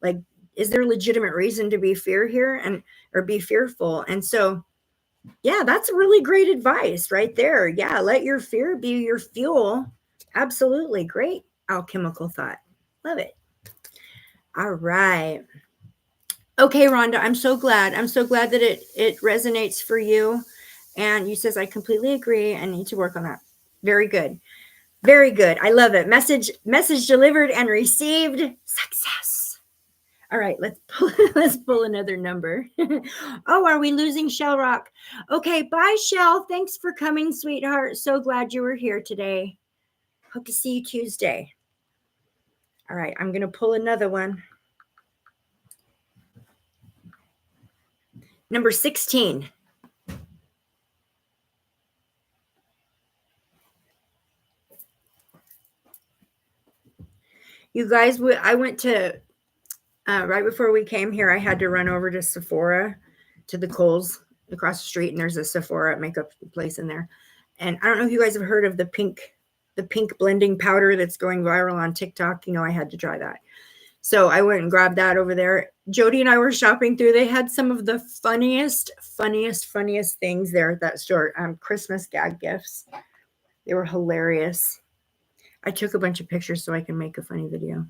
Like, is there legitimate reason to be or be fearful? And so, yeah, that's really great advice right there. Yeah, let your fear be your fuel. Absolutely. Great alchemical thought. Love it. All right. Okay, Rhonda, I'm so glad. I'm so glad that it resonates for you. And you says, I completely agree and need to work on that. Very good. Very good. I love it. Message delivered and received. Success. All right, let's pull another number. Oh, are we losing Shell Rock? Okay, bye, Shell. Thanks for coming, sweetheart. So glad you were here today. Hope to see you Tuesday. All right, I'm going to pull another one. Number 16. You guys, I went to, right before we came here, I had to run over to Sephora, to the Kohl's across the street, and there's a Sephora makeup place in there. And I don't know if you guys have heard of the pink blending powder that's going viral on TikTok. You know, I had to try that. So I went and grabbed that over there. Jody and I were shopping through. They had some of the funniest things there at that store. Christmas gag gifts. They were hilarious. I took a bunch of pictures so I can make a funny video.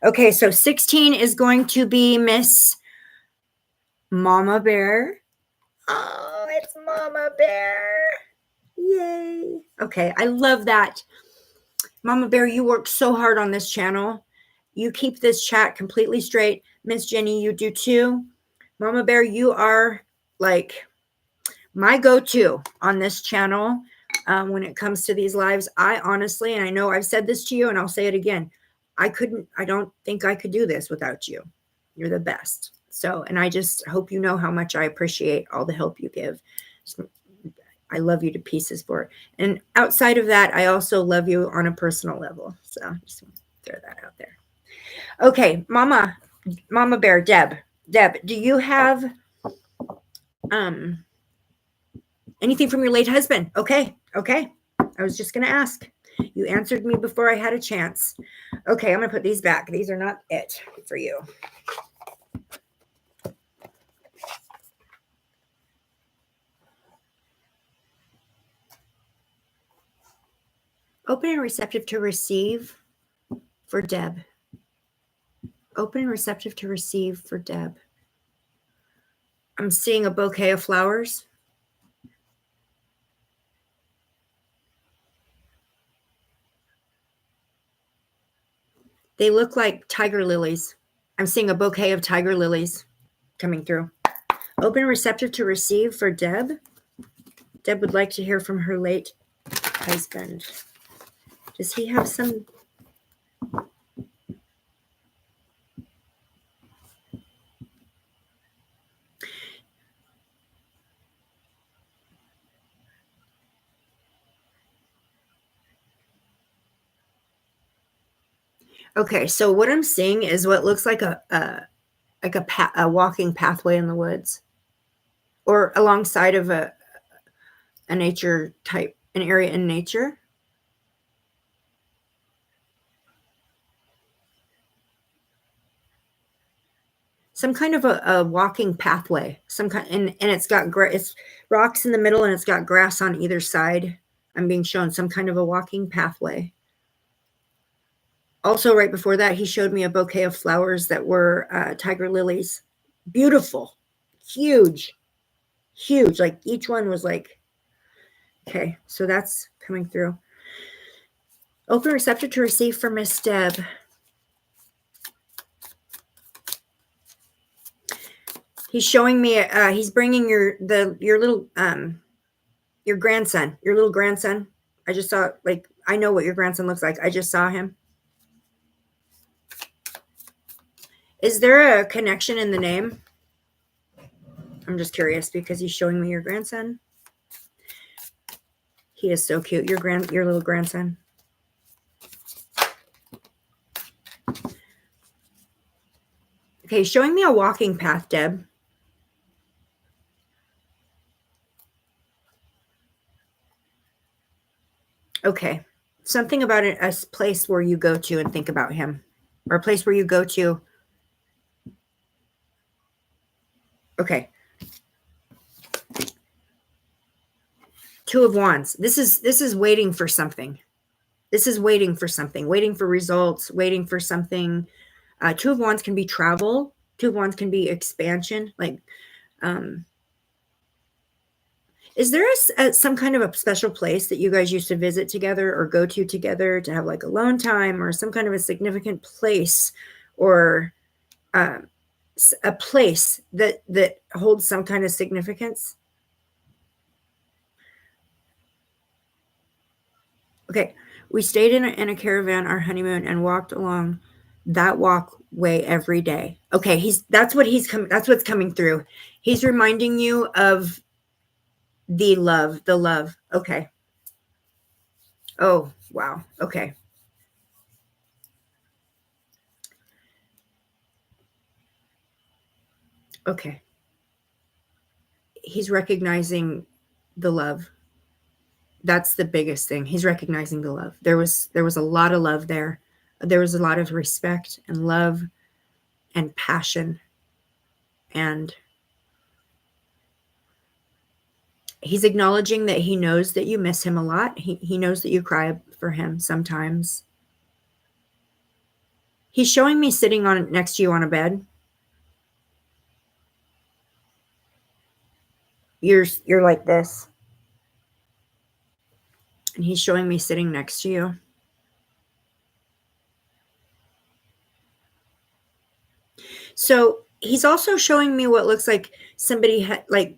Okay, so 16 is going to be Miss Mama Bear. Oh, it's Mama Bear. Yay. Okay, I love that. Mama Bear, you worked so hard on this channel. You keep this chat completely straight. Miss Jenny, you do too. Mama Bear, you are like my go-to on this channel. When it comes to these lives, I honestly, and I know I've said this to you and I'll say it again, I don't think I could do this without you. You're the best. So, and I just hope you know how much I appreciate all the help you give. I love you to pieces for it. And outside of that, I also love you on a personal level. So just throw that out there. Okay, Mama Bear, Deb, do you have anything from your late husband? Okay. I was just going to ask. You answered me before I had a chance. Okay, I'm going to put these back. These are not it for you. Open and receptive to receive for Deb. Open and receptive to receive for Deb. I'm seeing a bouquet of flowers. They look like tiger lilies. I'm seeing a bouquet of tiger lilies coming through. Open and receptive to receive for Deb. Deb would like to hear from her late husband. Does he have some? Okay, so what I'm seeing is what looks like a walking pathway in the woods, or alongside of a nature type, an area in nature. Some kind of a walking pathway, some kind, and it's got it's rocks in the middle, and it's got grass on either side. I'm being shown some kind of a walking pathway. Also, right before that, he showed me a bouquet of flowers that were tiger lilies. Beautiful, huge, huge. Like each one was like, okay, so that's coming through. Open receptor to receive from Miss Deb. He's showing me, he's bringing your little, your grandson, your little grandson. I just saw, like, I know what your grandson looks like. I just saw him. Is there a connection in the name? I'm just curious because he's showing me your grandson. He is so cute. Your little grandson. Okay, showing me a walking path, Deb. Okay. Something about a place where you go to and think about him, or a place where you go to. Okay. Two of Wands. This is waiting for something. This is waiting for something, waiting for results, waiting for something. Two of Wands can be travel. Two of Wands can be expansion. Like, is there some kind of a special place that you guys used to visit together or go to together to have like alone time, or some kind of a significant place, or a place that holds some kind of significance? Okay, we stayed in a caravan our honeymoon and walked along that walkway every day. Okay, that's what's coming through. He's reminding you of the love, the love. Okay. Oh, wow. Okay. Okay. He's recognizing the love. That's the biggest thing. He's recognizing the love. There was a lot of love there. There was a lot of respect and love and passion, and he's acknowledging that he knows that you miss him a lot. He knows that you cry for him sometimes. He's showing me sitting on next to you on a bed. You're like this. And he's showing me sitting next to you. So he's also showing me what looks like somebody like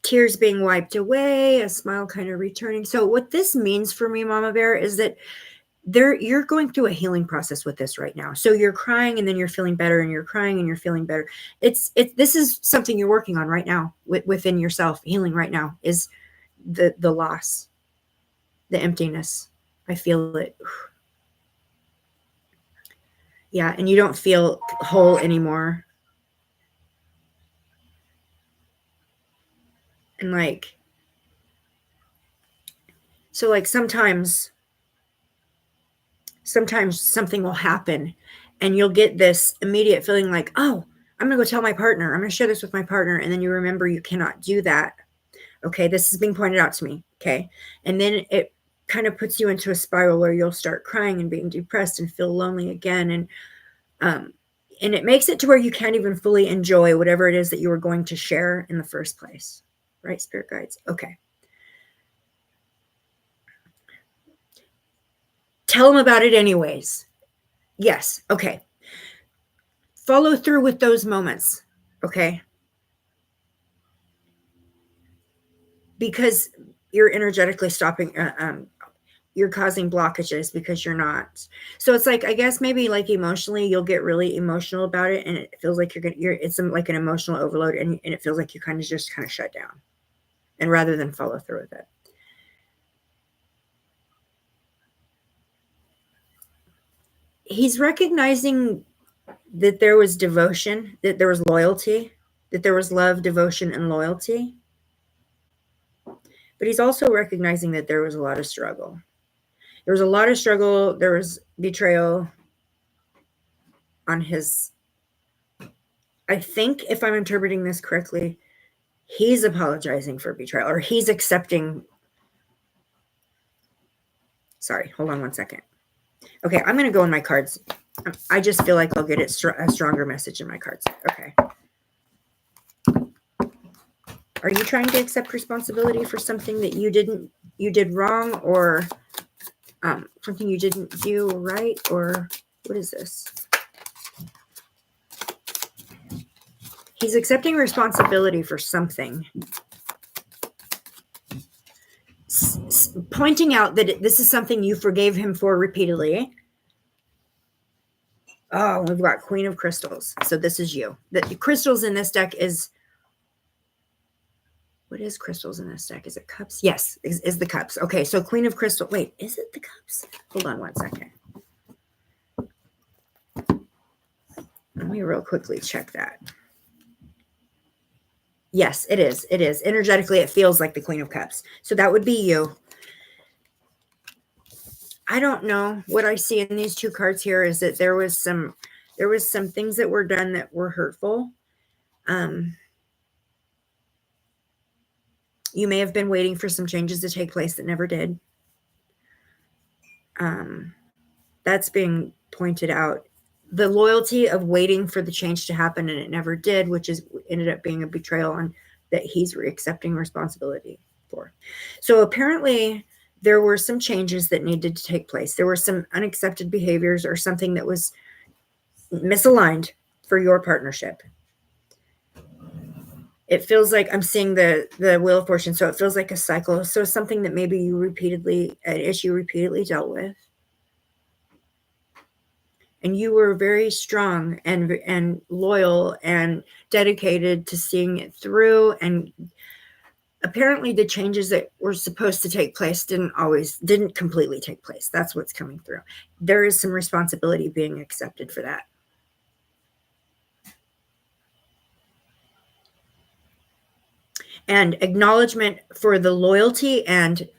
tears being wiped away, a smile kind of returning. So what this means for me, Mama Bear, is that you're going through a healing process with this right now. So you're crying and then you're feeling better, and you're crying and you're feeling better. This is something you're working on right now within yourself. Healing right now is the loss, the emptiness. I feel it. Yeah, and you don't feel whole anymore. And like, so like sometimes something will happen and you'll get this immediate feeling like, oh, I'm gonna go tell my partner, I'm gonna share this with my partner, and then you remember you cannot do that. Okay, this is being pointed out to me. Okay, and then it kind of puts you into a spiral where you'll start crying and being depressed and feel lonely again, and it makes it to where you can't even fully enjoy whatever it is that you were going to share in the first place. Right, spirit guides? Okay. Tell them about it anyways. Yes. Okay. Follow through with those moments. Okay. Because you're energetically stopping, you're causing blockages because you're not. So it's like, I guess maybe like emotionally, you'll get really emotional about it, and it feels like it's like an emotional overload, and it feels like you kind of shut down, and rather than follow through with it. He's recognizing that there was devotion, that there was loyalty, that there was love, devotion, and loyalty. But he's also recognizing that there was a lot of struggle. There was a lot of struggle. There was betrayal on his. I think if I'm interpreting this correctly, he's apologizing for betrayal, or he's accepting. Sorry, hold on one second. Okay, I'm going to go in my cards. I just feel like I'll get a stronger message in my cards. Okay. Are you trying to accept responsibility for something that you did wrong, or something you didn't do right, or what is this? He's accepting responsibility for something. Pointing out that this is something you forgave him for repeatedly. Oh, we've got Queen of Crystals. So this is you. The crystals in this deck is... What is crystals in this deck? Is it cups? Yes, is the cups. Okay, so Queen of Crystal. Wait, is it the cups? Hold on one second. Let me real quickly check that. Yes, it is. It is. Energetically, it feels like the Queen of Cups. So that would be you. I don't know. What I see in these two cards here is that there was some things that were done that were hurtful. You may have been waiting for some changes to take place that never did. That's being pointed out. The loyalty of waiting for the change to happen and it never did, which ended up being a betrayal on that he's accepting responsibility for. So apparently there were some changes that needed to take place. There were some unaccepted behaviors or something that was misaligned for your partnership. It feels like I'm seeing the Wheel of Fortune. So it feels like a cycle. So something that maybe an issue repeatedly dealt with. And you were very strong and loyal and dedicated to seeing it through. And apparently the changes that were supposed to take place didn't completely take place. That's what's coming through. There is some responsibility being accepted for that. And acknowledgement for the loyalty and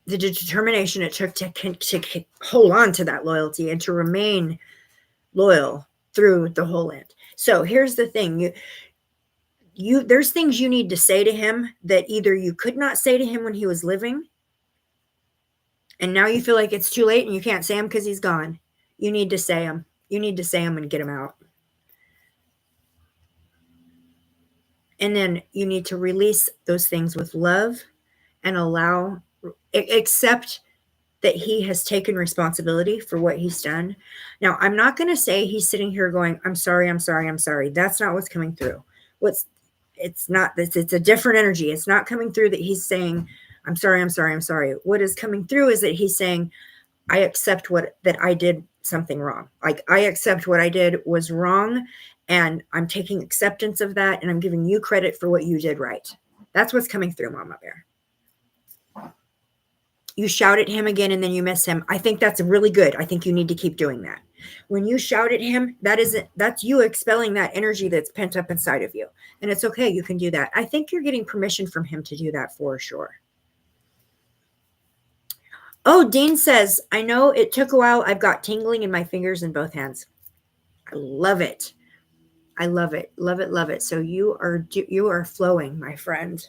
the determination it took to hold on to that loyalty and to remain loyal through the whole end. So here's the thing. There's things you need to say to him that either you could not say to him when he was living, and now you feel like it's too late and you can't say them because he's gone. You need to say them. You need to say them and get them out. And then you need to release those things with love and accept that he has taken responsibility for what he's done. Now, I'm not going to say he's sitting here going, I'm sorry, I'm sorry, I'm sorry. That's not what's coming through. It's a different energy. It's not coming through that he's saying, I'm sorry, I'm sorry, I'm sorry. What is coming through is that he's saying, I accept that I did something wrong. Like, I accept what I did was wrong, and I'm taking acceptance of that, and I'm giving you credit for what you did right. That's what's coming through, Mama Bear. You shout at him again and then you miss him. I think that's really good. I think you need to keep doing that. When you shout at him, that's you expelling that energy that's pent up inside of you. And it's okay. You can do that. I think you're getting permission from him to do that for sure. Oh, Dean says, I know it took a while. I've got tingling in my fingers and both hands. I love it. I love it. Love it. Love it. So you are flowing, my friend.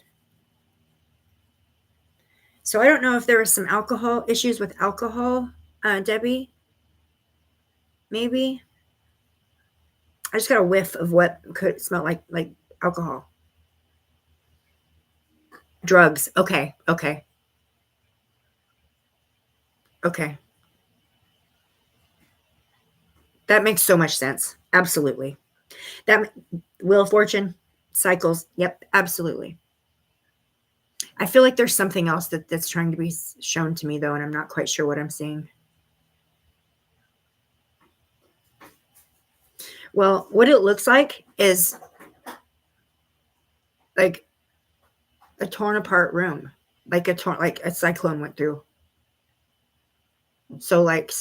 So I don't know if there was some issues with alcohol, Debbie. Maybe. I just got a whiff of what could smell like alcohol. Drugs. Okay. Okay. Okay. That makes so much sense. Absolutely. That Wheel of Fortune, cycles. Yep, absolutely. I feel like there's something else that's trying to be shown to me, though, and I'm not quite sure what I'm seeing. Well, what it looks like is like a torn apart room, like a cyclone went through. So like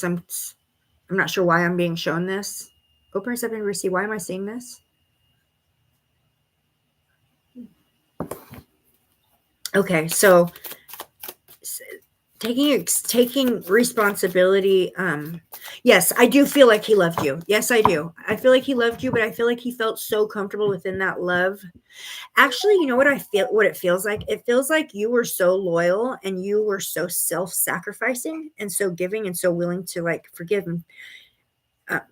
I'm not sure why I'm being shown this. Open, receptive, and receive. Why am I seeing this? Okay, so taking responsibility. Yes, I do feel like he loved you. Yes, I do. I feel like he loved you, but I feel like he felt so comfortable within that love. Actually, you know what what it feels like? It feels like you were so loyal and you were so self-sacrificing and so giving and so willing to like forgive and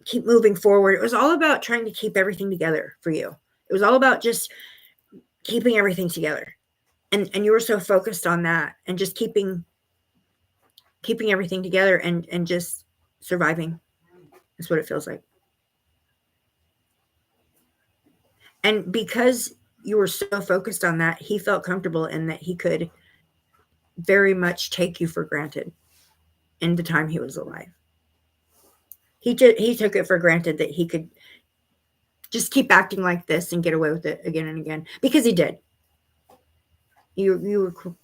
keep moving forward. It was all about trying to keep everything together for you. It was all about just keeping everything together. And you were so focused on that and just keeping everything together and just surviving. That's what it feels like. And because you were so focused on that, he felt comfortable in that he could very much take you for granted in the time he was alive. He took it for granted that he could just keep acting like this and get away with it again and again, because he did. You were,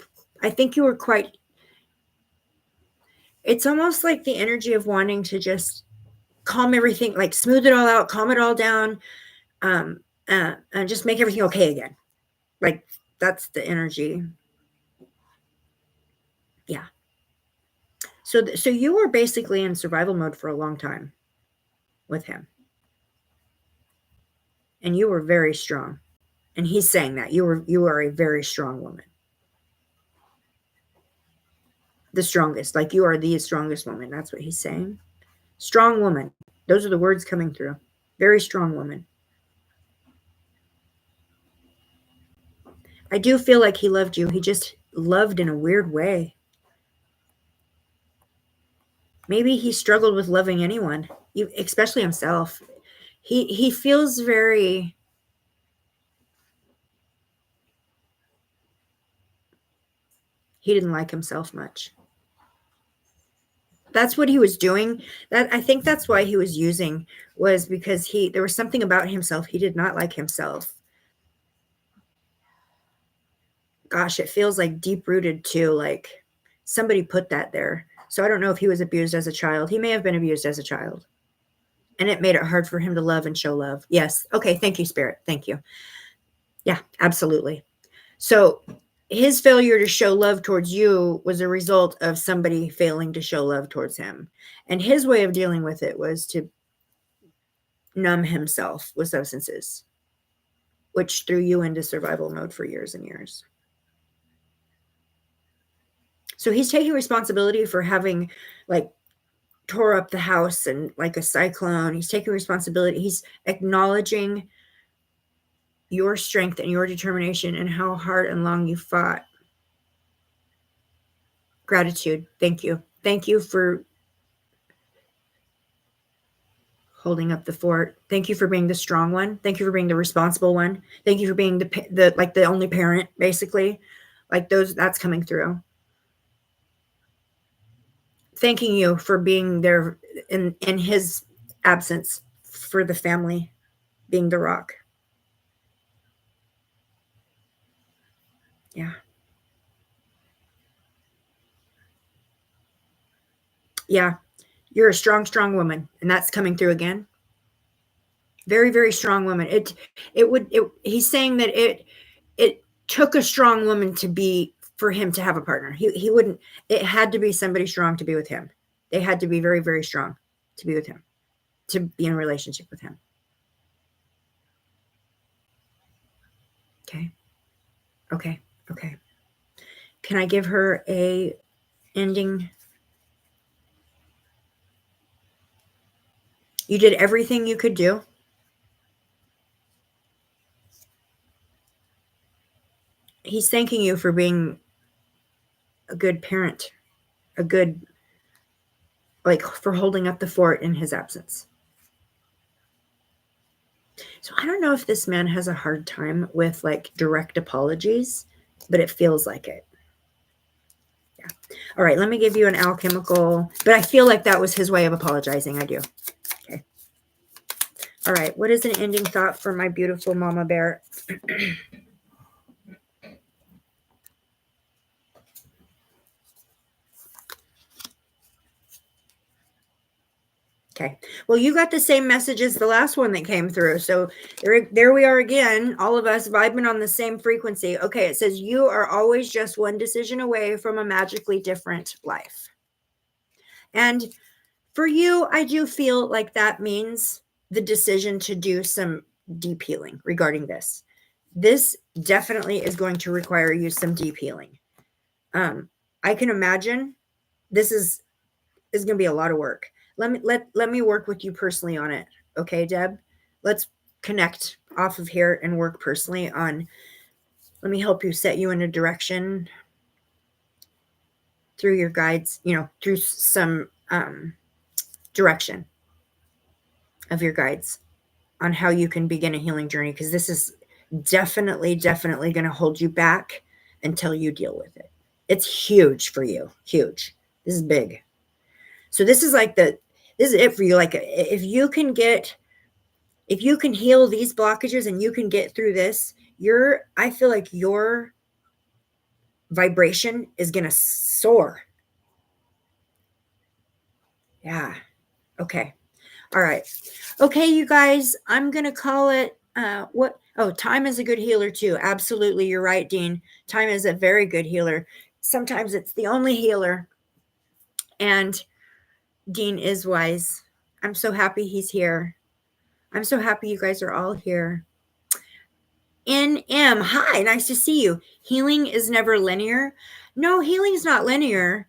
I think you were quite, it's almost like the energy of wanting to just calm everything, like smooth it all out, calm it all down, and just make everything okay again. Like that's the energy. Yeah. So you were basically in survival mode for a long time with him. And you were very strong. And he's saying that you are a very strong woman. The strongest, like you are the strongest woman. That's what he's saying. Strong woman. Those are the words coming through. Very strong woman. I do feel like he loved you. He just loved in a weird way. Maybe he struggled with loving anyone, especially himself. He feels very, he didn't like himself much. That's what he was doing. That I think that's why he was using, was because there was something about himself. He did not like himself. Gosh, it feels like deep rooted too. Like somebody put that there. So I don't know if he was abused as a child. He may have been abused as a child. And it made it hard for him to love and show love. Yes. Okay. Thank you, Spirit. Thank you. Yeah, absolutely. So his failure to show love towards you was a result of somebody failing to show love towards him. And his way of dealing with it was to numb himself with substances, which threw you into survival mode for years and years. So he's taking responsibility for having like tore up the house and like a cyclone. He's taking responsibility. He's acknowledging your strength and your determination and how hard and long you fought. Gratitude. Thank you. Thank you for holding up the fort. Thank you for being the strong one. Thank you for being the responsible one. Thank you for being the like the only parent, basically. Like that's coming through. Thanking you for being there in his absence, for the family, being the rock. Yeah. Yeah. You're a strong, strong woman. And that's coming through again. Very, very strong woman. He's saying that it took a strong woman for him to have a partner. He wouldn't, it had to be somebody strong to be with him. They had to be very, very strong to be with him, to be in a relationship with him. Okay. Okay. Okay. Can I give her a ending? You did everything you could do. He's thanking you for being a good parent, for holding up the fort in his absence. So I don't know if this man has a hard time with like direct apologies, but it feels like it. Yeah. All right. Let me give you an alchemical, but I feel like that was his way of apologizing. I do. Okay. All right. What is an ending thought for my beautiful mama bear? Okay. Well, you got the same message as the last one that came through. So there we are again, all of us vibing on the same frequency. Okay. It says you are always just one decision away from a magically different life. And for you, I do feel like that means the decision to do some deep healing regarding this. This definitely is going to require you some deep healing. I can imagine this is going to be a lot of work. Let me work with you personally on it. Okay, Deb? Let's connect off of here and work personally on, let me help you set you in a direction through your guides, through some direction of your guides on how you can begin a healing journey, because this is definitely going to hold you back until you deal with it. It's huge for you. Huge. This is big. So this is this is it for you. Like if you can heal these blockages and you can get through this, I feel like your vibration is going to soar. Yeah. Okay. All right. Okay, you guys, I'm going to call it, time is a good healer too. Absolutely. You're right, Dean. Time is a very good healer. Sometimes it's the only healer. And Dean is wise. I'm so happy he's here. I'm so happy you guys are all here. NM, hi, nice to see you. Healing is never linear. No, healing's not linear.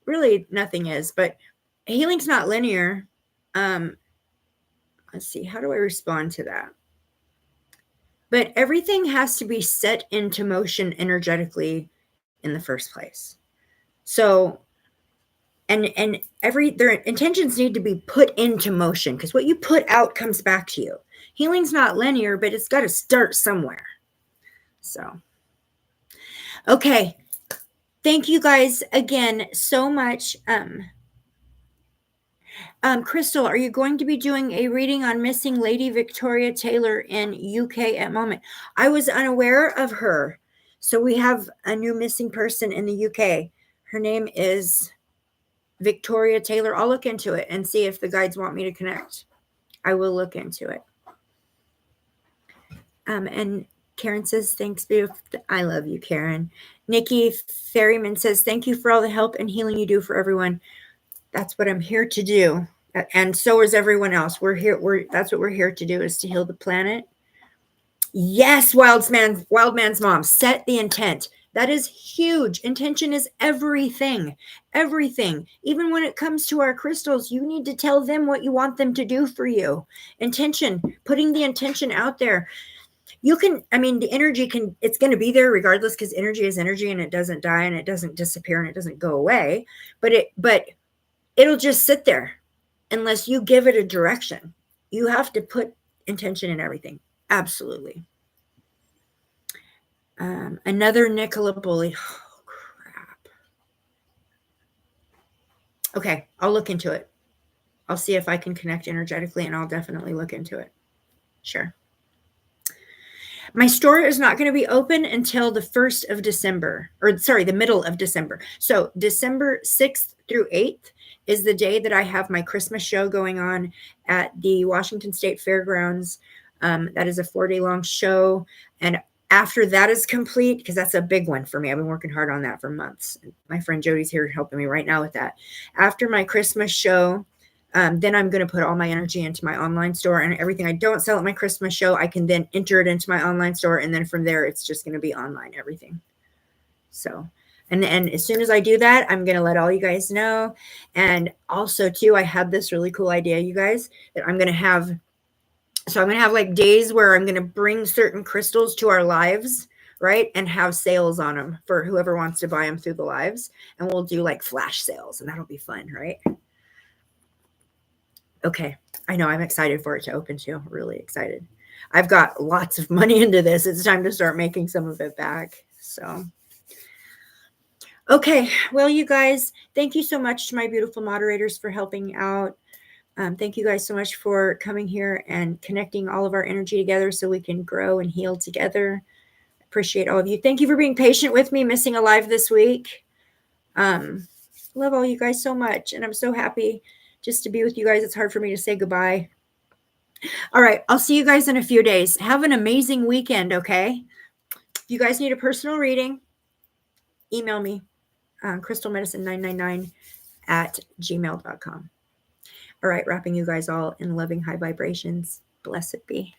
Really, nothing is, but healing's not linear. Let's see, how do I respond to that? But everything has to be set into motion energetically in the first place. So, and their intentions need to be put into motion, because what you put out comes back to you. Healing's not linear, but it's got to start somewhere. So, okay. Thank you guys again so much. Crystal, are you going to be doing a reading on missing Lady Victoria Taylor in UK at moment? I was unaware of her. So we have a new missing person in the UK. Her name is Victoria Taylor. I'll look into it and see if the guides want me to connect. I will look into it. And Karen says, thanks, beautiful. I love you, Karen. Nikki Ferryman says, thank you for all the help and healing you do for everyone. That's what I'm here to do. And so is everyone else. We're here. That's what we're here to do, is to heal the planet. Yes, Wild Man's mom. Set the intent. That is huge. Intention is everything. Everything. Even when it comes to our crystals, you need to tell them what you want them to do for you. Intention, putting the intention out there. The energy it's going to be there regardless, because energy is energy and it doesn't die and it doesn't disappear and it doesn't go away. But it'll just sit there unless you give it a direction. You have to put intention in everything. Absolutely. Another Nicola bully. Oh, crap. Okay, I'll look into it. I'll see if I can connect energetically, and I'll definitely look into it. Sure. My store is not going to be open until the 1st of December, the middle of December. So December 6th through 8th is the day that I have my Christmas show going on at the Washington State Fairgrounds. That is a 4-day long show. And after that is complete, because that's a big one for me, I've been working hard on that for months. My friend Jody's here helping me right now with that. After my Christmas show, then I'm going to put all my energy into my online store, and everything I don't sell at my Christmas show, I can then enter it into my online store. And then from there, it's just going to be online, everything. So, and as soon as I do that, I'm going to let all you guys know. And also too, I have this really cool idea, you guys, that I'm going to have. So I'm going to have like days where I'm going to bring certain crystals to our lives, right? And have sales on them for whoever wants to buy them through the lives. And we'll do like flash sales, and that'll be fun, right? Okay. I know, I'm excited for it to open too. Really excited. I've got lots of money into this. It's time to start making some of it back. So, okay. Well, you guys, thank you so much to my beautiful moderators for helping out. Thank you guys so much for coming here and connecting all of our energy together so we can grow and heal together. Appreciate all of you. Thank you for being patient with me missing a live this week. Love all you guys so much. And I'm so happy just to be with you guys. It's hard for me to say goodbye. All right. I'll see you guys in a few days. Have an amazing weekend, okay? If you guys need a personal reading, email me, crystalmedicine999@gmail.com. All right. Wrapping you guys all in loving high vibrations. Blessed be.